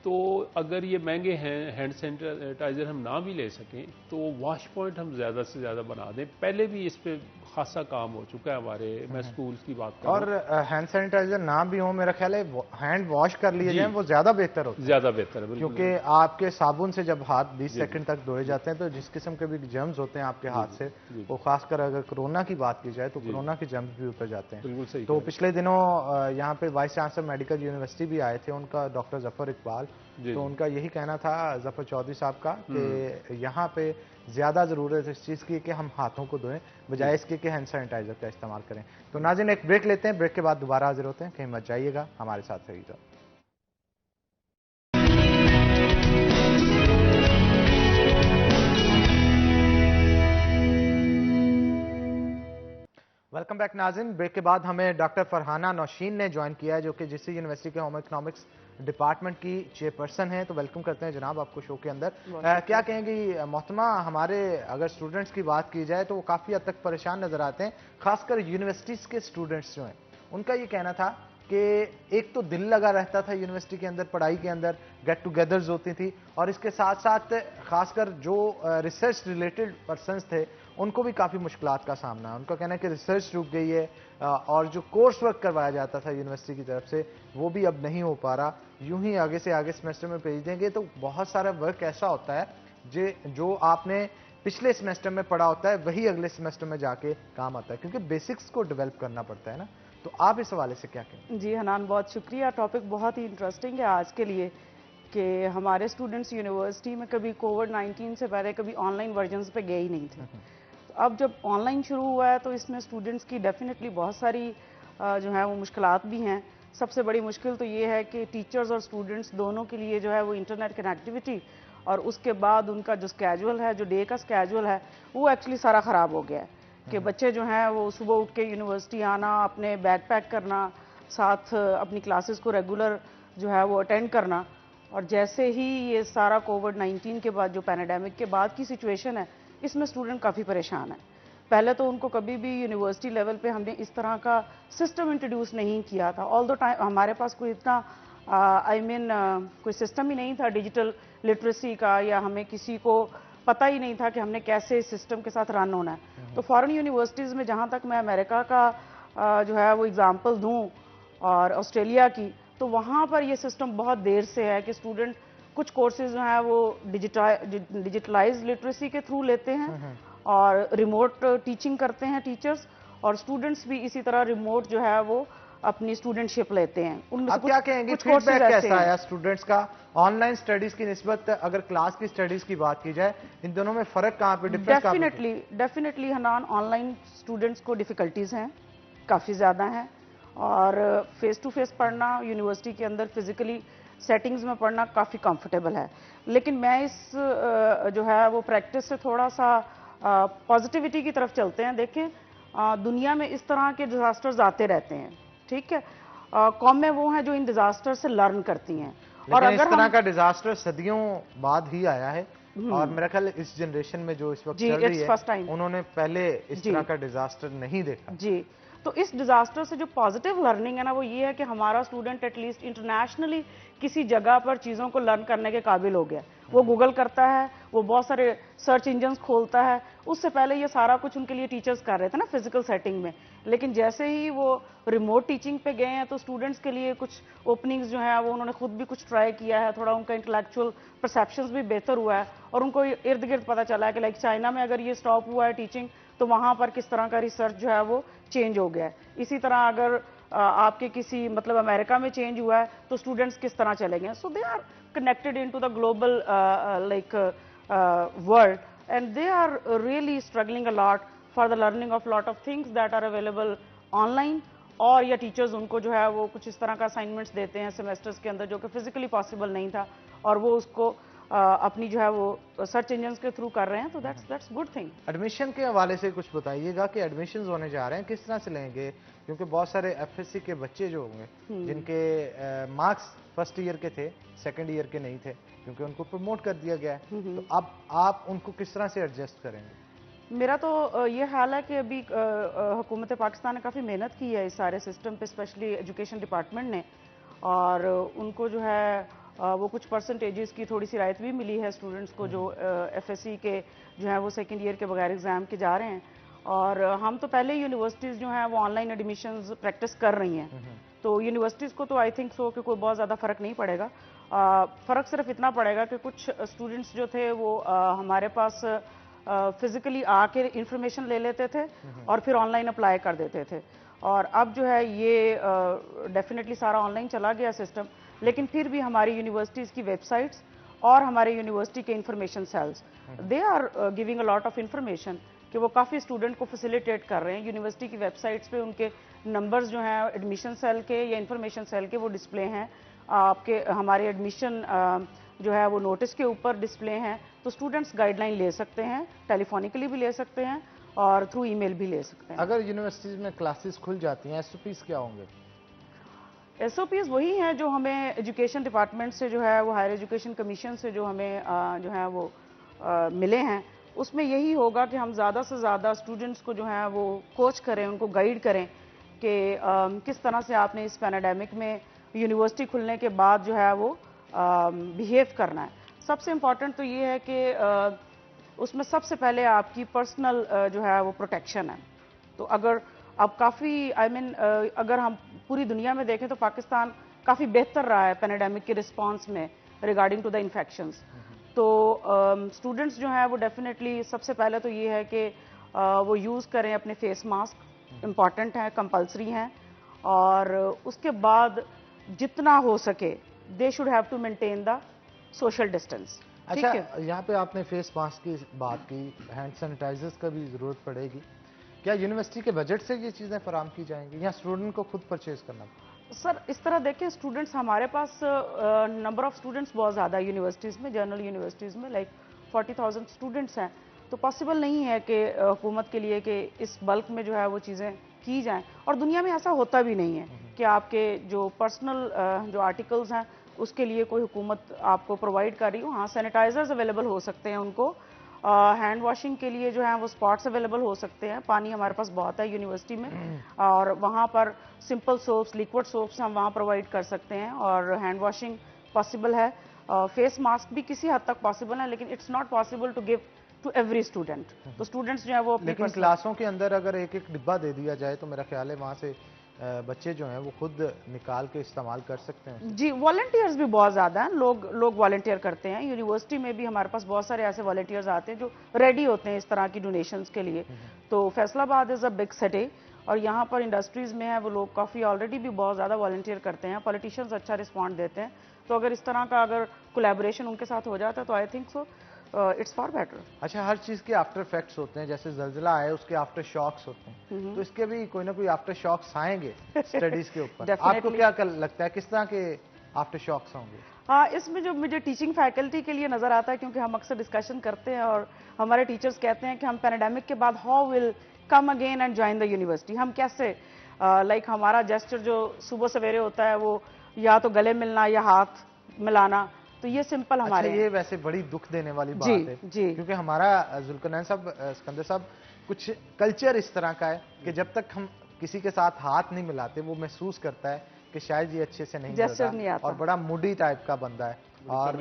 तो अगर ये महंगे हैं हैंड सैनिटाइज़र हम ना भी ले सकें तो वॉश पॉइंट हम ज़्यादा से ज़्यादा बना दें। पहले भी इस पे खासा काम हो चुका है हमारे, मैं स्कूल्स की बात कर रहा हूं। और हैंड सैनिटाइजर ना भी हो, मेरा ख्याल है हैंड वॉश कर लिए जाएं, वो ज़्यादा बेहतर होता है। ज़्यादा बेहतर है, बिल्कुल। क्योंकि आपके साबुन से जब हाथ 20 सेकंड तक धोए जाते हैं तो जिस किस्म के भी जर्म्स होते हैं आपके हाथ से, वो खासकर अगर कोरोना की बात की जाए तो कोरोना के जर्म्स भी उतर जाते हैं। बिल्कुल सही। तो पिछले दिनों यहाँ पे वाइस चांसलर मेडिकल यूनिवर्सिटी भी आए थे, उनका डॉक्टर जफर इकबाल, तो उनका यही कहना था, जफर चौधरी साहब का, कि यहाँ पे ज़्यादा ज़रूरत है इस चीज़ की कि हम हाथों को धोएं बजाय इसके कि हैंड सैनिटाइजर का इस्तेमाल करें। तो नाज़रीन, एक ब्रेक लेते हैं, ब्रेक के बाद दोबारा हाजिर होते हैं, कहीं मत जाइएगा, हमारे साथ रहिएगा। वेलकम बैक नाज़रीन। ब्रेक के बाद हमें डॉक्टर फरहाना नौशीन ने ज्वाइन किया है, जो कि जिस यूनिवर्सिटी के होम इकोनॉमिक्स डिपार्टमेंट की चेयरपर्सन हैं, तो वेलकम करते हैं जनाब आपको शो के अंदर। क्या कहेंगी मोहतरमा, हमारे अगर स्टूडेंट्स की बात की जाए तो वो काफ़ी हद तक परेशान नज़र आते हैं, खासकर यूनिवर्सिटीज़ के स्टूडेंट्स जो हैं, उनका ये कहना था कि एक तो दिल लगा रहता था यूनिवर्सिटी के अंदर, पढ़ाई के अंदर गेट टुगेदर्स होती थी, और इसके साथ साथ खासकर जो रिसर्च रिलेटेड पर्सनस थे उनको भी काफ़ी मुश्किलात का सामना है। उनका कहना है कि रिसर्च रुक गई है और जो कोर्स वर्क करवाया जाता था यूनिवर्सिटी की तरफ से वो भी अब नहीं हो पा रहा। यूं ही आगे से आगे सेमेस्टर में भेज देंगे तो बहुत सारा वर्क ऐसा होता है जो आपने पिछले सेमेस्टर में पढ़ा होता है वही अगले सेमेस्टर में जाके काम आता है, क्योंकि बेसिक्स को डेवलप करना पड़ता है ना। तो आप इस हवाले से क्या कहें? जी हनान, बहुत शुक्रिया। टॉपिक बहुत ही इंटरेस्टिंग है आज के लिए कि हमारे स्टूडेंट्स यूनिवर्सिटी में कभी कोविड-19 से पहले कभी ऑनलाइन वर्जन्स पे गए ही नहीं थे। तो अब जब ऑनलाइन शुरू हुआ है तो इसमें स्टूडेंट्स की डेफिनेटली बहुत सारी जो है वो मुश्किलात भी हैं। सबसे बड़ी मुश्किल तो ये है कि टीचर्स और स्टूडेंट्स दोनों के लिए जो है वो इंटरनेट कनेक्टिविटी और उसके बाद उनका जो स्केजुअल है, जो डे का स्केजुअल है, वो एक्चुअली सारा ख़राब हो गया है कि बच्चे जो हैं वो सुबह उठ के यूनिवर्सिटी आना, अपने बैग पैक करना, साथ अपनी क्लासेस को रेगुलर जो है वो अटेंड करना। और जैसे ही ये सारा कोविड-19 के बाद जो पैंडेमिक के बाद की सिचुएशन है, इसमें स्टूडेंट काफ़ी परेशान है। पहले तो उनको कभी भी यूनिवर्सिटी लेवल पे हमने इस तरह का सिस्टम इंट्रोड्यूस नहीं किया था। ऑल द टाइम हमारे पास कोई इतना कोई सिस्टम ही नहीं था डिजिटल लिटरेसी का, या हमें किसी को पता ही नहीं था कि हमने कैसे इस सिस्टम के साथ रन होना है। तो फॉरेन यूनिवर्सिटीज़ में, जहाँ तक मैं अमेरिका का जो है वो एग्जांपल दूं और ऑस्ट्रेलिया की, तो वहाँ पर ये सिस्टम बहुत देर से है कि स्टूडेंट कुछ कोर्सेज जो है वो डिजिटलाइज लिटरेसी के थ्रू लेते हैं और रिमोट टीचिंग करते हैं टीचर्स, और स्टूडेंट्स भी इसी तरह रिमोट जो है वो अपनी स्टूडेंटशिप लेते हैं। उनमें आप क्या कहेंगे, फीडबैक कैसा आया स्टूडेंट्स का ऑनलाइन स्टडीज की निस्बत अगर क्लास की स्टडीज की बात की जाए? इन दोनों में फर्क कहाँ पे, difference? Definitely Hanan, online students को डिफिकल्टीज हैं, काफ़ी ज़्यादा हैं, और फेस टू फेस पढ़ना यूनिवर्सिटी के अंदर फिजिकली सेटिंग्स में पढ़ना काफ़ी कंफर्टेबल है। लेकिन मैं इस जो है वो प्रैक्टिस से थोड़ा सा पॉजिटिविटी की तरफ चलते हैं। देखें, दुनिया में इस तरह के डिजास्टर्स आते रहते हैं, ठीक है। कौमें वो हैं जो इन डिजास्टर से लर्न करती हैं, और अगर इस तरह का डिजास्टर सदियों बाद ही आया है, और मेरा ख्याल इस जनरेशन में जो इस वक्त चल रही है उन्होंने पहले इस तरह का डिजास्टर नहीं देखा जी। तो इस डिजास्टर से जो पॉजिटिव लर्निंग है ना, वो ये है कि हमारा स्टूडेंट एटलीस्ट इंटरनेशनली किसी जगह पर चीज़ों को लर्न करने के काबिल हो गया। वो गूगल करता है, वो बहुत सारे सर्च इंजन्स खोलता है। उससे पहले ये सारा कुछ उनके लिए टीचर्स कर रहे थे ना फिजिकल सेटिंग में, लेकिन जैसे ही वो रिमोट टीचिंग पे गए हैं तो स्टूडेंट्स के लिए कुछ ओपनिंग्स जो हैं वो उन्होंने खुद भी कुछ ट्राई किया है, थोड़ा उनका इंटेलेक्चुअल परसेप्शंस भी बेहतर हुआ है, और उनको इर्द गिर्द पता चला है कि लाइक चाइना में अगर ये स्टॉप हुआ है टीचिंग, तो वहाँ पर किस तरह का रिसर्च जो है वो चेंज हो गया है। इसी तरह अगर आपके किसी मतलब अमेरिका में चेंज हुआ है तो स्टूडेंट्स किस तरह चलेंगे। So they are connected into the global like world, and they are really struggling a lot for the learning of lot of things that are available online, और या टीचर्स उनको जो है वो कुछ इस तरह का असाइनमेंट्स देते हैं सेमेस्टर्स के अंदर जो कि फिजिकली पॉसिबल नहीं था, और वो उसको अपनी जो है वो सर्च इंजन्स के थ्रू कर रहे हैं। तो दैट्स गुड थिंग। एडमिशन के हवाले से कुछ बताइएगा कि एडमिशन्स होने जा रहे हैं, किस तरह से लेंगे? क्योंकि बहुत सारे एफएससी के बच्चे जो होंगे जिनके मार्क्स फर्स्ट ईयर के थे, सेकंड ईयर के नहीं थे, क्योंकि उनको प्रमोट कर दिया गया है, तो अब आप उनको किस तरह से एडजस्ट करेंगे? मेरा तो ये हाल है कि अभी हुकूमत पाकिस्तान ने काफ़ी मेहनत की है इस सारे सिस्टम पे, स्पेशली एजुकेशन डिपार्टमेंट ने, और उनको जो है वो कुछ परसेंटेजेस की थोड़ी सी राहत भी मिली है स्टूडेंट्स को जो एफएससी के जो है वो सेकंड ईयर के बगैर एग्जाम के जा रहे हैं। और हम तो पहले यूनिवर्सिटीज़ जो हैं वो ऑनलाइन एडमिशन्स प्रैक्टिस कर रही हैं, तो यूनिवर्सिटीज़ को तो आई थिंक सो कि कोई बहुत ज़्यादा फ़र्क नहीं पड़ेगा। फ़र्क सिर्फ इतना पड़ेगा कि कुछ स्टूडेंट्स जो थे वो हमारे पास फिजिकली आके इंफॉर्मेशन ले लेते थे और फिर ऑनलाइन अप्लाई कर देते थे, और अब जो है ये डेफिनेटली सारा ऑनलाइन चला गया सिस्टम। लेकिन फिर भी हमारी यूनिवर्सिटीज़ की वेबसाइट्स और हमारे यूनिवर्सिटी के information cells, they are giving a lot of information कि वो काफ़ी स्टूडेंट को फैसिलिटेट कर रहे हैं। यूनिवर्सिटी की वेबसाइट्स पे उनके नंबर्स जो हैं एडमिशन सेल के या इंफॉर्मेशन सेल के वो डिस्प्ले हैं, आपके हमारे एडमिशन जो है वो नोटिस के ऊपर डिस्प्ले हैं, तो स्टूडेंट्स गाइडलाइन ले सकते हैं, टेलीफोनिकली भी ले सकते हैं और थ्रू ईमेल भी ले सकते हैं। अगर यूनिवर्सिटीज़ में क्लासेस खुल जाती हैं, एसओपीज़ क्या होंगे? SOPs वही हैं जो हमें एजुकेशन डिपार्टमेंट से जो है वो हायर एजुकेशन कमीशन से जो हमें जो है वो मिले हैं। उसमें यही होगा कि हम ज़्यादा से ज़्यादा स्टूडेंट्स को जो है वो कोच करें, उनको गाइड करें कि किस तरह से आपने इस पैंडेमिक में यूनिवर्सिटी खुलने के बाद जो है वो बिहेव करना है। सबसे इम्पॉर्टेंट तो ये है कि उसमें सबसे पहले आपकी पर्सनल जो है वो प्रोटेक्शन है। तो अगर अब काफ़ी अगर हम पूरी दुनिया में देखें तो पाकिस्तान काफ़ी बेहतर रहा है पैंडेमिक के रिस्पांस में रिगार्डिंग टू द इन्फेक्शंस। तो स्टूडेंट्स जो हैं वो डेफिनेटली सबसे पहले तो ये है कि वो यूज़ करें अपने फेस मास्क, इम्पॉर्टेंट हैं, कंपल्सरी हैं, और उसके बाद जितना हो सके they should have to maintain the social distance. अच्छा, यहाँ पे आपने फेस मास्क की बात की, हैंड सैनिटाइजर्स का भी ज़रूरत पड़ेगी। क्या यूनिवर्सिटी के बजट से ये चीज़ें फराम की जाएंगी या स्टूडेंट को खुद परचेज करना? सर इस तरह देखें, स्टूडेंट्स हमारे पास नंबर ऑफ स्टूडेंट्स बहुत ज़्यादा है यूनिवर्सिटीज़ में, जनरल यूनिवर्सिटीज़ में लाइक 40,000 स्टूडेंट्स हैं। तो पॉसिबल नहीं है कि हुकूमत के लिए कि इस बल्क में जो है वो चीज़ें की जाएं, और दुनिया में ऐसा होता भी नहीं है कि आपके जो पर्सनल जो आर्टिकल्स हैं उसके लिए कोई हुकूमत आपको प्रोवाइड कर रही हो। हाँ, सैनिटाइजर्स अवेलेबल हो सकते हैं उनको, हैंड वॉशिंग के लिए जो है वो स्पॉट्स अवेलेबल हो सकते हैं, पानी हमारे पास बहुत है यूनिवर्सिटी में, और वहाँ पर सिंपल सोप्स, लिक्विड सोप्स हम वहाँ प्रोवाइड कर सकते हैं, और हैंड वॉशिंग पॉसिबल है। फेस मास्क भी किसी हद तक पॉसिबल है, लेकिन it's not possible to give to every student. तो स्टूडेंट्स जो है वो लेकिन क्लासों के अंदर अगर एक एक डिब्बा दे दिया जाए तो मेरा ख्याल है वहाँ से बच्चे जो हैं वो खुद निकाल के इस्तेमाल कर सकते हैं। जी, वॉलंटियर्स भी बहुत ज़्यादा हैं, लोग वॉलंटियर करते हैं। यूनिवर्सिटी में भी हमारे पास बहुत सारे ऐसे वॉलंटियर्स आते हैं जो रेडी होते हैं इस तरह की डोनेशंस के लिए। तो Faisalabad is a big city, और यहाँ पर इंडस्ट्रीज़ में है वो लोग काफ़ी ऑलरेडी भी बहुत ज़्यादा वॉलंटियर करते हैं। पॉलिटिशियंस अच्छा रिस्पॉन्ड देते हैं। तो अगर इस तरह का अगर कोलैबोरेशन उनके साथ हो जाता है तो I think so it's for better. अच्छा, हर चीज़ के आफ्टर इफेक्ट्स होते हैं, जैसे जल्जिला आए उसके आफ्टर शॉक्स होते हैं, तो इसके भी कोई ना कोई आफ्टर शॉक्स आएंगे स्टडीज के ऊपर। आपको क्या लगता है किस तरह के आफ्टर शॉक्स होंगे? हाँ, इसमें जो मुझे टीचिंग फैकल्टी के लिए नज़र आता है, क्योंकि हम अक्सर डिस्कशन करते हैं और हमारे टीचर्स कहते हैं कि हम पैंडेमिक के बाद how will come again and join the university. हम कैसे लाइक हमारा जेस्चर जो सुबह सवेरे होता है वो या तो गले मिलना या हाथ मिलाना, तो ये सिंपल हमारे। अच्छा, ये वैसे बड़ी दुख देने वाली बात है जी, क्योंकि हमारा जुल्करनैन साहब, सिकंदर साहब, कुछ कल्चर इस तरह का है कि जब तक हम किसी के साथ हाथ नहीं मिलाते वो महसूस करता है कि शायद ये अच्छे से नहीं मिलता और बड़ा मूडी टाइप का बंदा है। और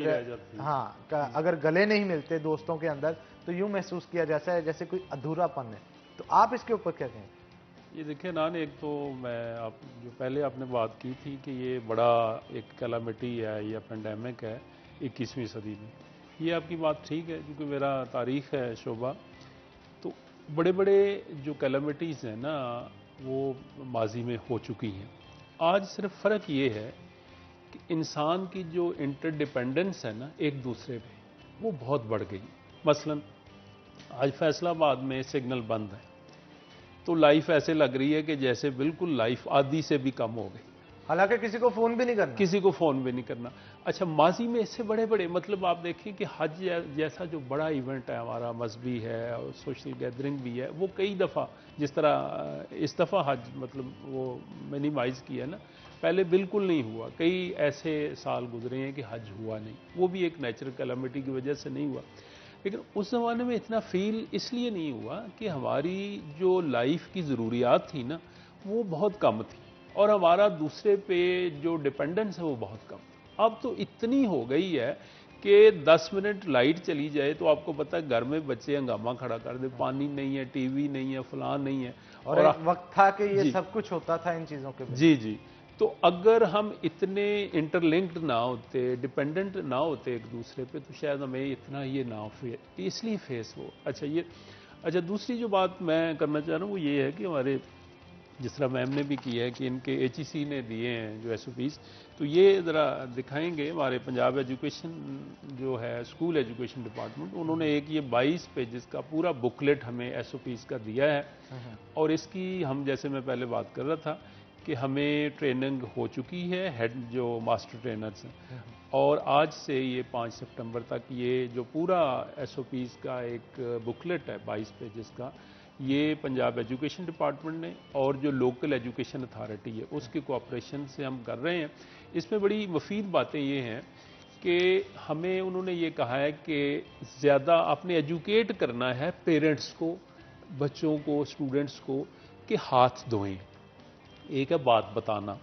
हाँ, अगर गले नहीं मिलते दोस्तों के अंदर तो यूं महसूस किया जाता है जैसे कोई अधूरापन है। तो आप इसके ऊपर क्या कहें? ये देखिए नान, एक तो मैं जो पहले आपने बात की थी कि ये बड़ा एक कैलामिटी है या पेंडेमिक है 21वीं सदी में, ये आपकी बात ठीक है, क्योंकि मेरा तारीख है शोबा, तो बड़े बड़े जो कैलामिटीज़ हैं ना वो माजी में हो चुकी हैं। आज सिर्फ फ़र्क ये है कि इंसान की जो इंटरडिपेंडेंस है ना एक दूसरे पे, वो बहुत बढ़ गई। मसलन आज फैसलाबाद में सिग्नल बंद है तो लाइफ ऐसे लग रही है कि जैसे बिल्कुल लाइफ आधी से भी कम हो गई, हालांकि किसी को फ़ोन भी नहीं करना, किसी को फ़ोन भी नहीं करना। अच्छा, माजी में इससे बड़े बड़े मतलब आप देखिए कि हज जैसा जो बड़ा इवेंट है हमारा, मजहबी है और सोशल गैदरिंग भी है, वो कई दफ़ा जिस तरह इस दफ़ा हज मतलब वो मिनिमाइज़ किया ना, पहले बिल्कुल नहीं हुआ। कई ऐसे साल गुजरे हैं कि हज हुआ नहीं, वो भी एक नेचुरल कैलामिटी की वजह से नहीं हुआ। लेकिन उस ज़माने में इतना फील इसलिए नहीं हुआ कि हमारी जो लाइफ की ज़रूरियात थी ना वो बहुत कम थी और हमारा दूसरे पे जो डिपेंडेंस है वो बहुत कम। अब तो इतनी हो गई है कि 10 मिनट लाइट चली जाए तो आपको पता है घर में बच्चे हंगामा खड़ा कर दे, पानी नहीं है, टीवी नहीं है, फलां नहीं है। और एक वक्त था कि ये सब कुछ होता था इन चीज़ों के। जी जी, तो अगर हम इतने इंटरलिंक्ड ना होते, डिपेंडेंट ना होते एक दूसरे पे, तो शायद हमें इतना ये ना इसलिए फेस हो। अच्छा, दूसरी जो बात मैं करना चाह रहा हूँ वो ये है कि हमारे जिस तरह मैम ने भी की है कि इनके HEC ने दिए हैं जो SOPs, तो ये ज़रा दिखाएंगे। हमारे पंजाब एजुकेशन जो है स्कूल एजुकेशन डिपार्टमेंट, उन्होंने एक ये 22 पेजेस का पूरा बुकलेट हमें SOPs का दिया है। और इसकी हम, जैसे मैं पहले बात कर रहा था कि हमें ट्रेनिंग हो चुकी है, हेड जो मास्टर ट्रेनर्स हैं, और आज से ये 5 सितंबर तक ये जो पूरा SOPs का एक बुकलेट है 22 पेजेस का, ये पंजाब एजुकेशन डिपार्टमेंट ने और जो लोकल एजुकेशन अथॉरिटी है उसके कोऑपरेशन से हम कर रहे हैं। इसमें बड़ी मुफीद बातें ये हैं कि हमें उन्होंने ये कहा है कि ज़्यादा आपने एजुकेट करना है पेरेंट्स को, बच्चों को, स्टूडेंट्स को कि हाथ धोएं। एक है बात बताना,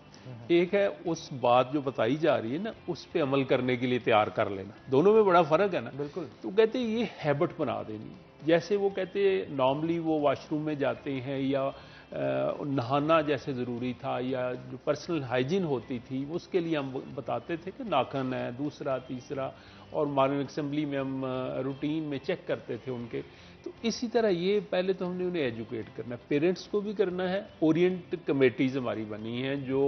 एक है उस बात जो बताई जा रही है ना उस पे अमल करने के लिए तैयार कर लेना। दोनों में बड़ा फ़र्क है ना। बिल्कुल। तो कहते हैं ये हैबिट बना देनी। जैसे वो कहते हैं नॉर्मली वो वॉशरूम में जाते हैं या नहाना जैसे ज़रूरी था या जो पर्सनल हाइजीन होती थी उसके लिए हम बताते थे कि नाखन है, दूसरा तीसरा, और मॉर्निंग असेंबली में हम रूटीन में चेक करते थे उनके। तो इसी तरह ये पहले तो हमने उन्हें एजुकेट करना है, पेरेंट्स को भी करना है। ओरिएंट कमेटीज़ हमारी बनी हैं जो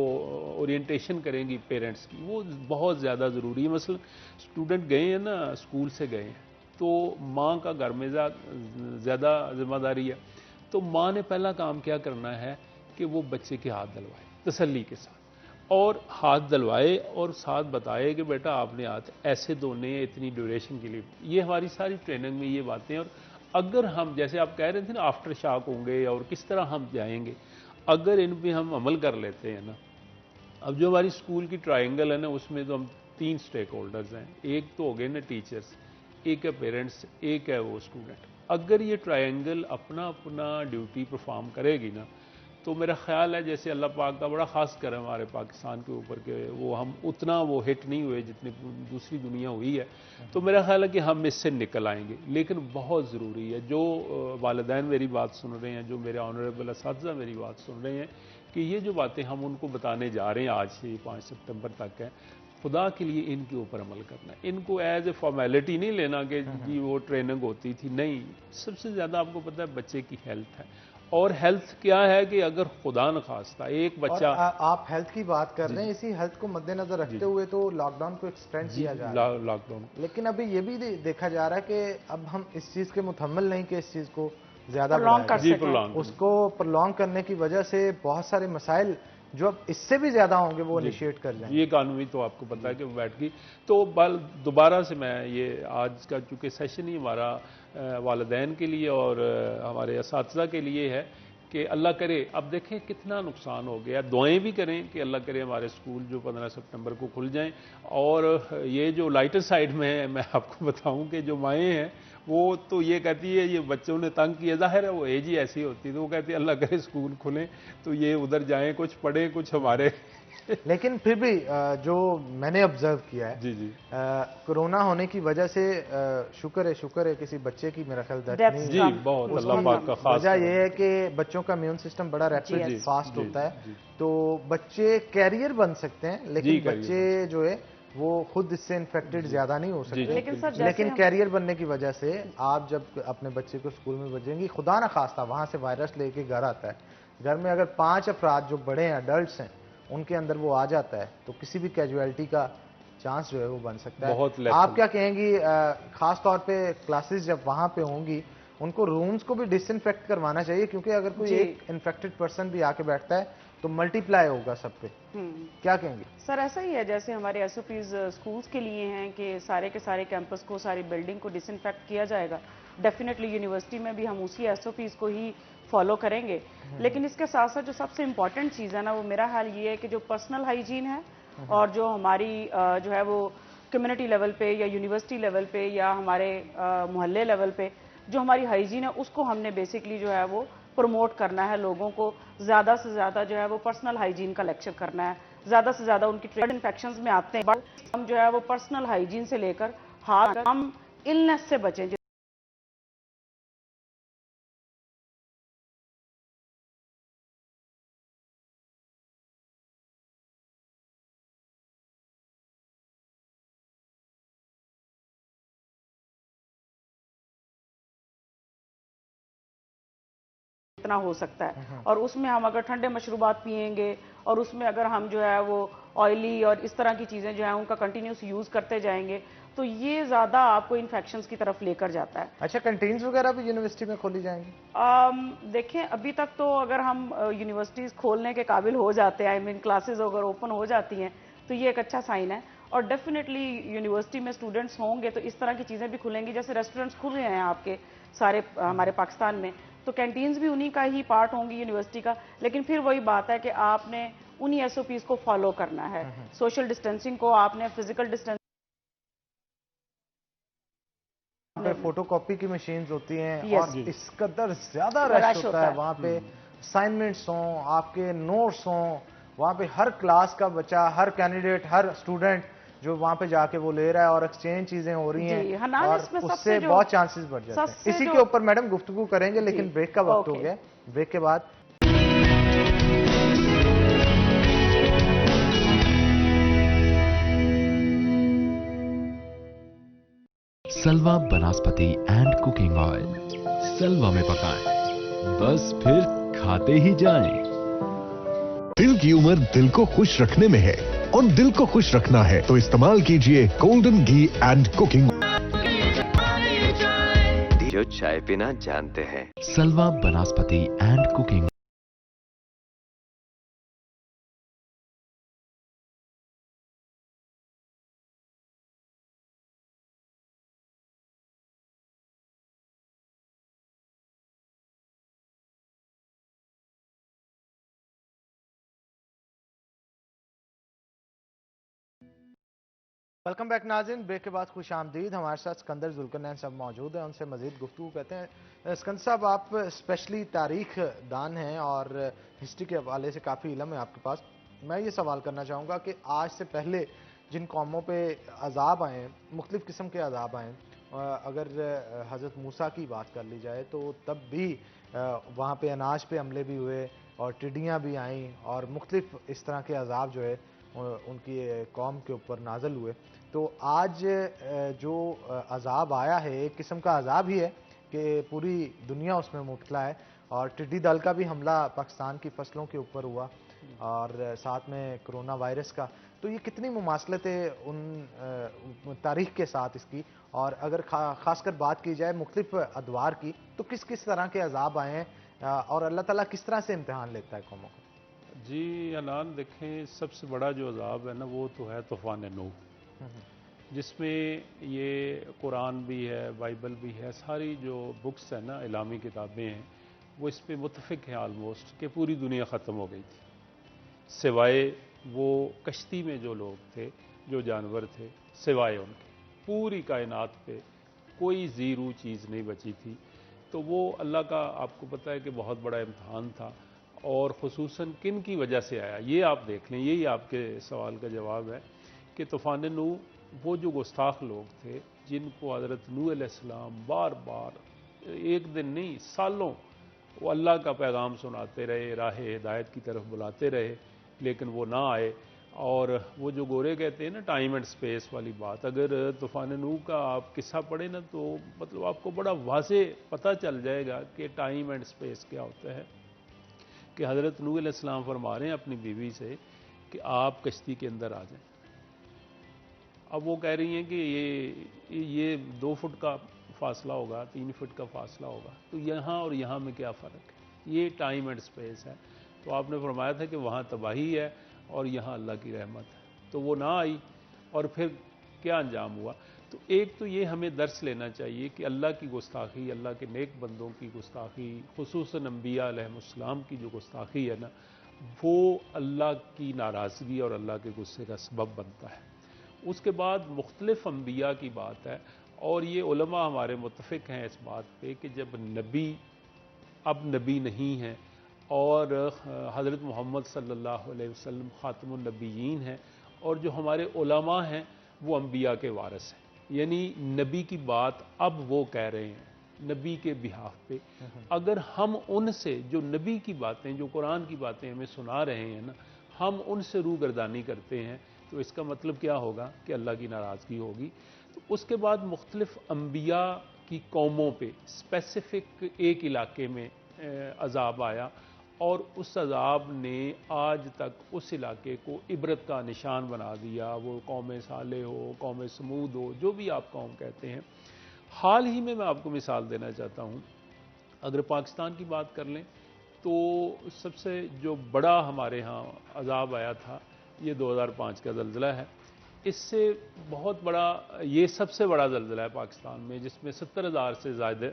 ओरिएंटेशन करेंगी पेरेंट्स की, वो बहुत ज़्यादा ज़रूरी है। मसलन स्टूडेंट गए हैं ना, स्कूल से गए हैं, तो माँ का घर में ज़्यादा जिम्मेदारी है। तो माँ ने पहला काम क्या करना है कि वो बच्चे के हाथ धलवाए तसल्ली के साथ, और हाथ धलवाए और साथ बताए कि बेटा आपने हाथ ऐसे धोने हैं इतनी ड्यूरेशन के लिए। ये हमारी सारी ट्रेनिंग में ये बातें। और अगर हम, जैसे आप कह रहे थे ना आफ्टर शॉक होंगे और किस तरह हम जाएंगे, अगर इन पे हम अमल कर लेते हैं ना, अब जो हमारी स्कूल की ट्रायंगल है ना उसमें तो हम 3 स्टेक होल्डर्स हैं। एक तो हो गए ना टीचर्स, एक है पेरेंट्स, एक है वो स्टूडेंट। अगर ये ट्रायंगल अपना अपना ड्यूटी परफॉर्म करेगी ना, तो मेरा ख्याल है जैसे अल्लाह पाक का बड़ा खास करम है हमारे पाकिस्तान के ऊपर के, वो हम उतना वो हिट नहीं हुए जितनी दूसरी दुनिया हुई है। तो मेरा ख्याल है कि हम इससे निकल आएंगे। लेकिन बहुत ज़रूरी है, जो वालिदैन मेरी बात सुन रहे हैं, जो मेरे ऑनरेबल असातिज़ा मेरी बात सुन रहे हैं, कि ये जो बातें हम उनको बताने जा रहे हैं आज से 5 सितंबर तक है, खुदा के लिए इनके ऊपर अमल करना है। इनको एज ए फॉर्मेलिटी नहीं लेना कि जी वो ट्रेनिंग होती थी, नहीं। सबसे ज़्यादा आपको पता है बच्चे की हेल्थ है, और हेल्थ क्या है कि अगर खुदा न खास्ता एक बच्चा, आप हेल्थ की बात कर रहे हैं, इसी हेल्थ को मद्देनजर रखते हुए तो लॉकडाउन को एक्सटेंड किया जा रहा है, लॉकडाउन। लेकिन अभी ये भी देखा जा रहा है कि अब हम इस चीज़ के मुतहम्मिल नहीं कि इस चीज़ को ज़्यादा Prolong कर जी, सकें। prolong। उसको प्रलॉन्ग करने की वजह से बहुत सारे मसाइल जो अब इससे भी ज़्यादा होंगे वो इनिशिएट कर जाएंगे। ये कानूनी तो आपको पता है कि वो बैठ गई। तो दोबारा से मैं ये आज का चूँकि सेशन ही हमारा वालिदैन के लिए और हमारे असातिज़ा के लिए है कि अल्लाह करे, अब देखें कितना नुकसान हो गया। दुआएं भी करें कि अल्लाह करे हमारे स्कूल जो 15 सितंबर को खुल जाएं। और ये जो लाइटर साइड में है, मैं आपको बताऊं कि जो माएँ हैं वो तो ये कहती है ये बच्चों ने तंग किया, ज़ाहिर है वो एज ही ऐसी होती है, तो वो कहती है अल्लाह करे स्कूल खुलें तो ये उधर जाएं, कुछ पढ़ें, कुछ हमारे लेकिन फिर भी जो मैंने ऑब्जर्व किया है, जी कोरोना होने की वजह से शुक्र है किसी बच्चे की मेरा ख्याल डेथ Death नहीं जी, हुई। बहुत उसकी अल्लाह पाक का खास वजह करम। यह है कि बच्चों का इम्यून सिस्टम बड़ा रैपिड जी, फास्ट जी, होता है, जी। तो बच्चे कैरियर बन सकते हैं, लेकिन जी, कैरियर बच्चे जो है वो खुद इससे इन्फेक्टेड ज्यादा नहीं हो सकते। लेकिन सर जैसे लेकिन हम- कैरियर बनने की वजह से आप जब अपने बच्चे को स्कूल में भेजेंगी, खुदा ना खास्ता वहां से वायरस लेके घर आता है, घर में अगर 5 अफराद जो बड़े हैं, अडल्ट हैं, उनके अंदर वो आ जाता है, तो किसी भी कैजुअलिटी का चांस जो है वो बन सकता है। बहुत आप क्या कहेंगी, खास तौर पे क्लासेस जब वहां पे होंगी उनको रूम्स को भी डिसइंफेक्ट करवाना चाहिए, क्योंकि अगर कोई जी। एक इन्फेक्टेड पर्सन भी आके बैठता है तो मल्टीप्लाई होगा सब पे। क्या कहेंगे? सर ऐसा ही है जैसे हमारे एसओपीज स्कूल्स के लिए हैं कि सारे के सारे कैंपस को, सारी बिल्डिंग को डिसइंफेक्ट किया जाएगा। डेफिनेटली यूनिवर्सिटी में भी हम उसी एसओपीज को ही फॉलो करेंगे। लेकिन इसके साथ साथ जो सबसे इम्पॉर्टेंट चीज़ है ना, वो मेरा ख्याल ये है कि जो पर्सनल हाइजीन है और जो हमारी जो है वो कम्युनिटी लेवल पे या यूनिवर्सिटी लेवल पे या हमारे मोहल्ले लेवल पे जो हमारी हाइजीन है, उसको हमने बेसिकली जो है वो प्रमोट करना है। लोगों को ज़्यादा से ज़्यादा जो है वो पर्सनल हाइजीन का लेक्चर करना है, ज़्यादा से ज़्यादा उनकी ट्रेड इन्फेक्शंस में आते हैं, हम जो है वो पर्सनल हाइजीन से लेकर हाथ, हम इलनेस से बचें। इतना हो सकता है, और उसमें हम अगर ठंडे मशरूबात पिएंगे और उसमें अगर हम जो है वो ऑयली और इस तरह की चीज़ें जो है उनका कंटिन्यूस यूज़ करते जाएंगे, तो ये ज़्यादा आपको इन्फेक्शंस की तरफ लेकर जाता है। अच्छा, कैंटीन्स वगैरह भी यूनिवर्सिटी में खोली जाएंगी? देखें अभी तक तो अगर हम यूनिवर्सिटीज़ खोलने के काबिल हो जाते हैं, आई मीन क्लासेस अगर ओपन हो जाती हैं, तो ये एक अच्छा साइन है। और डेफिनेटली यूनिवर्सिटी में स्टूडेंट्स होंगे तो इस तरह की चीज़ें भी खुलेंगी। जैसे रेस्टोरेंट्स खुल रहे हैं आपके सारे हमारे पाकिस्तान में, तो कैंटीन्स भी उन्हीं का ही पार्ट होंगी यूनिवर्सिटी का। लेकिन फिर वही बात है कि आपने उन्हीं एसओपीज को फॉलो करना है, सोशल डिस्टेंसिंग को आपने, फिजिकल डिस्टेंस पे फोटोकॉपी की मशीन्स होती हैं Yes. और इस कदर ज्यादा रश रश होता होता है है। वहाँ पे, असाइनमेंट्स हों, आपके नोट्स हों, वहाँ पे हर क्लास का बच्चा, हर कैंडिडेट, हर स्टूडेंट जो वहाँ पे जाके वो ले रहा है और एक्सचेंज चीजें हो रही जी, हैं हनान और इसमें उससे सबसे जो- बहुत चांसेस बढ़ जाते हैं। सबसे इसी जो- के ऊपर मैडम गुफ्तगू करेंगे, लेकिन जी, ब्रेक का वक्त हो ओके। गया। ब्रेक के बाद सलवा बनस्पति एंड कुकिंग ऑयल, सलवा में पकाएं, बस फिर खाते ही जाएं। दिल की उम्र दिल को खुश रखने में है और दिल को खुश रखना है तो इस्तेमाल कीजिए गोल्डन घी एंड कुकिंग, जो चाय पीना जानते हैं। सलवा बनस्पति एंड कुकिंग। वेलकम बैक नाज़रीन। ब्रेक के बाद खुश आमदीद। हमारे साथ सिकंदर जुल्करनैन साहब मौजूद हैं, उनसे मजीद गुफ्तगू कहते हैं। सिकंदर साहब, आप स्पेशली तारीख दान हैं और हिस्ट्री के हवाले से काफ़ी इल्म है आपके पास। मैं ये सवाल करना चाहूँगा कि आज से पहले जिन कौमों पे अजाब आए हैं, मुख्तलिफ़ किस्म के अजाब आए हैं, अगर हज़रत मूसा की बात कर ली जाए तो तब भी वहाँ पे अनाज पे हमले भी हुए और टिड्डियाँ भी आईं और मुख्तलिफ़ इस तरह के अजाब जो है उनकी कौम के ऊपर नाजल हुए। तो आज जो अजाब आया है, एक किस्म का अजाब ही है कि पूरी दुनिया उसमें मुब्तला है और टिड्डी दल का भी हमला पाकिस्तान की फसलों के ऊपर हुआ और साथ में कोरोना वायरस का। तो ये कितनी मुमासलत है उन तारीख के साथ इसकी, और अगर खासकर बात की जाए मुख्तलिफ अदवार की, तो किस किस तरह के अजाब आए हैं और अल्लाह ताला किस तरह से इम्तिहान लेता है कौमों को? जी अनान, देखें सबसे बड़ा जो अजाब है ना वो तो है तूफ़ान नूह, जिसमें ये कुरान भी है, बाइबल भी है, सारी जो बुक्स है ना, इलामी किताबें हैं, वो इस पर मुतफिक हैं आलमोस्ट कि पूरी दुनिया ख़त्म हो गई थी, सिवाय वो कश्ती में जो लोग थे, जो जानवर थे, सिवाय उनके पूरी कायनात पे कोई ज़ीरू चीज़ नहीं बची थी। तो वो अल्लाह का आपको पता है कि बहुत बड़ा इम्तहान था, और ख़ुसूसन किन की वजह से आया ये आप देख लें। यही आपके सवाल का जवाब है कि तूफ़ान नूह, वो जो गुस्ताख लोग थे जिनको हज़रत नूह अलैहिस्सलाम बार बार एक दिन नहीं सालों वो अल्लाह का पैगाम सुनाते रहे, राह हिदायत की तरफ बुलाते रहे, लेकिन वो ना आए। और वो जो गोरे कहते हैं ना टाइम एंड स्पेस वाली बात, अगर तूफ़ान नूह का आप किस्सा पढ़े ना तो मतलब आपको बड़ा वाज़े पता चल जाएगा कि टाइम एंड स्पेस क्या होता है। कि हज़रत नूह अलैहिस्सलाम फरमा रहे हैं अपनी बीवी से कि आप कश्ती के अंदर आ जाएं। अब वो कह रही हैं कि ये 2 फुट का फासला होगा, 3 फुट का फासला होगा, तो यहाँ और यहाँ में क्या फ़र्क है? ये टाइम एंड स्पेस है। तो आपने फरमाया था कि वहाँ तबाही है और यहाँ अल्लाह की रहमत है। तो वो ना आई और फिर क्या अंजाम हुआ? तो एक तो ये हमें दर्स लेना चाहिए कि अल्लाह की गुस्ताखी, अल्लाह के नेक बंदों की गुस्ताखी, खुसूसन अंबिया अलैहिस्सलाम की जो गुस्ताखी है ना, वो अल्लाह की नाराज़गी और अल्लाह के गुस्से का सबब बनता है। उसके बाद मुख्तलिफ अंबिया की बात है, और ये उलमा हमारे मुत्तफ़िक हैं इस बात पे कि जब नबी अब नबी नहीं है और हज़रत मोहम्मद सल्लल्लाहु अलैहि वसल्लम ख़ातमुन नबिय्यीन हैं, और जो हमारे उलमा हैं वो अंबिया के वारिस हैं, यानी नबी की बात अब वो कह रहे हैं नबी के बिहाफ पे। अगर हम उनसे जो नबी की बातें, जो कुरान की बातें हमें सुना रहे हैं ना, हम उनसे रूगर्दानी करते हैं, तो इसका मतलब क्या होगा कि अल्लाह की नाराज़गी होगी। तो उसके बाद मुख्तलिफ अंबिया की कौमों पे स्पेसिफिक एक इलाके में अजाब आया, और उस अजाब ने आज तक उस इलाके को इबरत का निशान बना दिया। वो कौम साले हो, कौम समूद हो, जो भी आप कौम कहते हैं। हाल ही में मैं आपको मिसाल देना चाहता हूँ, अगर पाकिस्तान की बात कर लें तो सबसे जो बड़ा हमारे यहाँ अजाब आया था ये 2005 का ज़ल्ज़ला है। इससे बहुत बड़ा, ये सबसे बड़ा ज़लज़ला है पाकिस्तान में, जिसमें 70,000 से ज़्यादा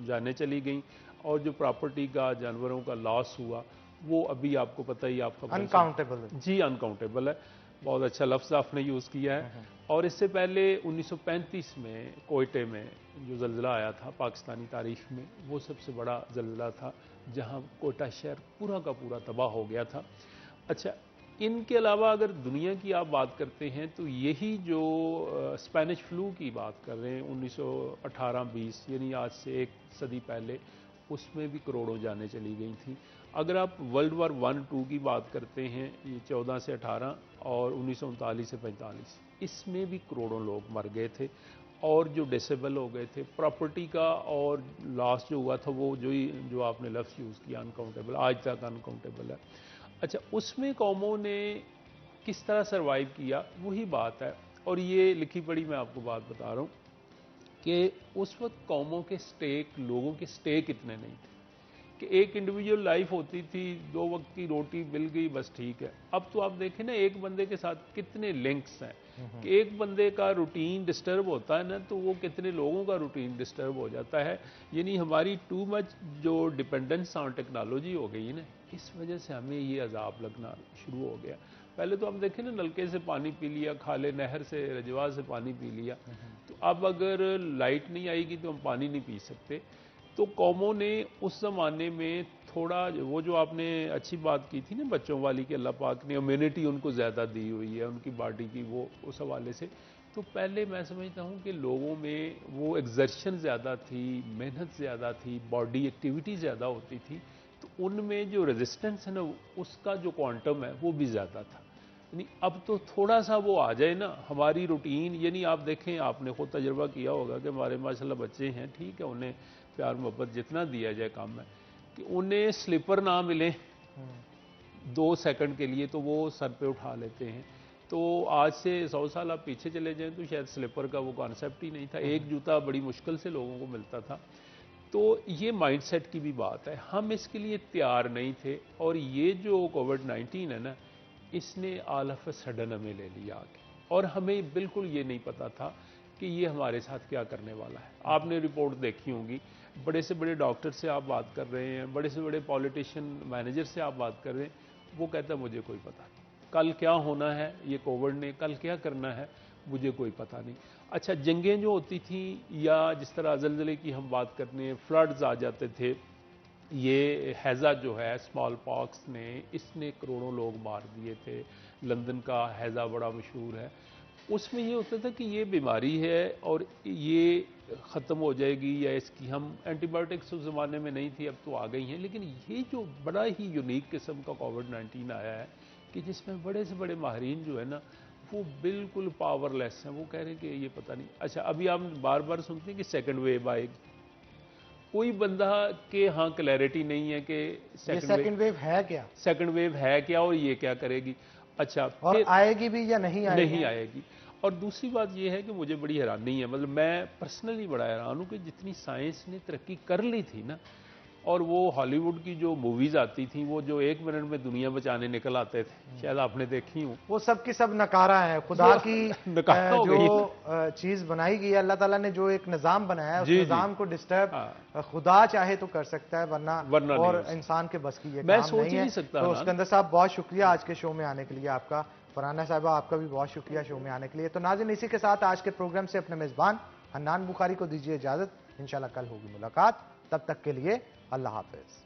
जानें चली गई और जो प्रॉपर्टी का, जानवरों का लॉस हुआ वो अभी आपको पता ही, आपका अनकाउंटेबल है। जी अनकाउंटेबल है। बहुत अच्छा लफ्ज़ आपने यूज़ किया है। और इससे पहले 1935 में कोयटे में जो ज़लज़ला आया था पाकिस्तानी तारीख में, वो सबसे बड़ा ज़लज़ला था, जहां कोयटा शहर पूरा का पूरा तबाह हो गया था। अच्छा, इनके अलावा अगर दुनिया की आप बात करते हैं तो यही जो स्पेनिश फ्लू की बात कर रहे हैं 1918-20, यानी आज से एक सदी पहले, उसमें भी करोड़ों जानें चली गई थी। अगर आप वर्ल्ड वार 1-2 की बात करते हैं, ये 14 से 18 और 1939 से 45, इसमें भी करोड़ों लोग मर गए थे और जो डिसेबल हो गए थे। प्रॉपर्टी का और लॉस जो हुआ था वो जो आपने लफ्ज़ यूज़ किया अनकाउंटेबल, आज तक अनकाउंटेबल है। अच्छा, उसमें कौमों ने किस तरह सरवाइव किया, वही बात है। और ये लिखी पढ़ी मैं आपको बात बता रहा हूँ कि उस वक्त कौमों के स्टेक, लोगों के स्टेक इतने नहीं थे कि एक इंडिविजुअल लाइफ होती थी, 2 वक्त की रोटी मिल गई, बस ठीक है। अब तो आप देखें ना, एक बंदे के साथ कितने लिंक्स हैं कि एक बंदे का रूटीन डिस्टर्ब होता है ना, तो वो कितने लोगों का रूटीन डिस्टर्ब हो जाता है। यानी हमारी टू मच जो डिपेंडेंस ऑन टेक्नोलॉजी हो गई है ना, इस वजह से हमें ये अजाब लगना शुरू हो गया। पहले तो हम देखें ना, नलके से पानी पी लिया, खाले नहर से, रजवा से पानी पी लिया, तो अब अगर लाइट नहीं आएगी तो हम पानी नहीं पी सकते। तो कौमों ने उस ज़माने में थोड़ा, वो जो आपने अच्छी बात की थी ना बच्चों वाली, कि अल्लाह पाक ने इम्यूनिटी उनको ज़्यादा दी हुई है उनकी बॉडी की, वो उस हवाले से, तो पहले मैं समझता हूँ कि लोगों में वो एग्जर्शन ज़्यादा थी, मेहनत ज़्यादा थी, बॉडी एक्टिविटी ज़्यादा होती थी, तो उनमें जो रेजिस्टेंस है ना, उसका जो क्वांटम है वो भी ज़्यादा था। यानी अब तो थोड़ा सा वो आ जाए ना हमारी रूटीन, यानी आप देखें, आपने खुद तजुर्बा किया होगा कि हमारे माशाल्लाह बच्चे हैं, ठीक है, उन्हें प्यार मोहब्बत जितना दिया जाए कम है, कि उन्हें स्लीपर ना मिले 2 सेकंड के लिए तो वो सर पे उठा लेते हैं। तो आज से 100 साल आप पीछे चले जाएं तो शायद स्लीपर का वो कॉन्सेप्ट ही नहीं था, एक जूता बड़ी मुश्किल से लोगों को मिलता था। तो ये माइंडसेट की भी बात है, हम इसके लिए तैयार नहीं थे। और ये जो कोविड-19 है ना, इसने ऑल ऑफ अ सडन हमें ले लिया आके, और हमें बिल्कुल ये नहीं पता था कि ये हमारे साथ क्या करने वाला है। आपने रिपोर्ट देखी होगी, बड़े से बड़े डॉक्टर से आप बात कर रहे हैं, बड़े से बड़े पॉलिटिशियन, मैनेजर से आप बात कर रहे हैं, वो कहता है मुझे कोई पता नहीं, कल क्या होना है, ये कोविड ने कल क्या करना है, मुझे कोई पता नहीं। अच्छा, जंगें जो होती थी, या जिस तरह ज़लज़ले की हम बात करते हैं, फ्लड्स आ जाते थे, ये हैज़ा जो है, स्मॉल पॉक्स ने, इसने करोड़ों लोग मार दिए थे। लंदन का हैज़ा बड़ा मशहूर है। उसमें ये होता था कि ये बीमारी है और ये ख़त्म हो जाएगी, या इसकी हम एंटीबायोटिक्स उस ज़माने में नहीं थी, अब तो आ गई हैं। लेकिन ये जो बड़ा ही यूनिक किस्म का कोविड-19 आया है कि जिसमें बड़े से बड़े माहिरीन जो है ना, वो बिल्कुल पावरलेस हैं। वो कह रहे हैं कि ये पता नहीं। अच्छा, अभी आप बार बार सुनते हैं कि सेकंड वेव आएगी, कोई बंदा के हाँ क्लैरिटी नहीं है कि सेकंड वेव है क्या, सेकंड वेव है क्या और ये क्या करेगी। अच्छा, और फिर आएगी भी या नहीं आएगी? नहीं आएगी। और दूसरी बात ये है कि मुझे बड़ी हैरानी है, मतलब मैं पर्सनली बड़ा हैरान हूँ कि जितनी साइंस ने तरक्की कर ली थी ना, और वो हॉलीवुड की जो मूवीज आती थी, वो जो 1 मिनट में दुनिया बचाने निकल आते थे, शायद आपने देखी हूँ, वो सब की सब नकारा है। खुदा की नकारा हो गई। जो चीज बनाई गई है, अल्लाह ताला ने जो एक निजाम बनाया है, उस निजाम को डिस्टर्ब खुदा चाहे तो कर सकता है, वरना और इंसान के बस की ये मैं काम सोच नहीं है। नहीं सकता। तो सिकंदर साहब, बहुत शुक्रिया आज के शो में आने के लिए आपका। फरहाना साहिबा, आपका भी बहुत शुक्रिया शो में आने के लिए। तो नाज़रीन, इसी के साथ आज के प्रोग्राम से अपने मेजबान हन्नान बुखारी को दीजिए इजाजत। इंशाल्लाह कल होगी मुलाकात, तब तक के लिए अल्लाह हाफिज।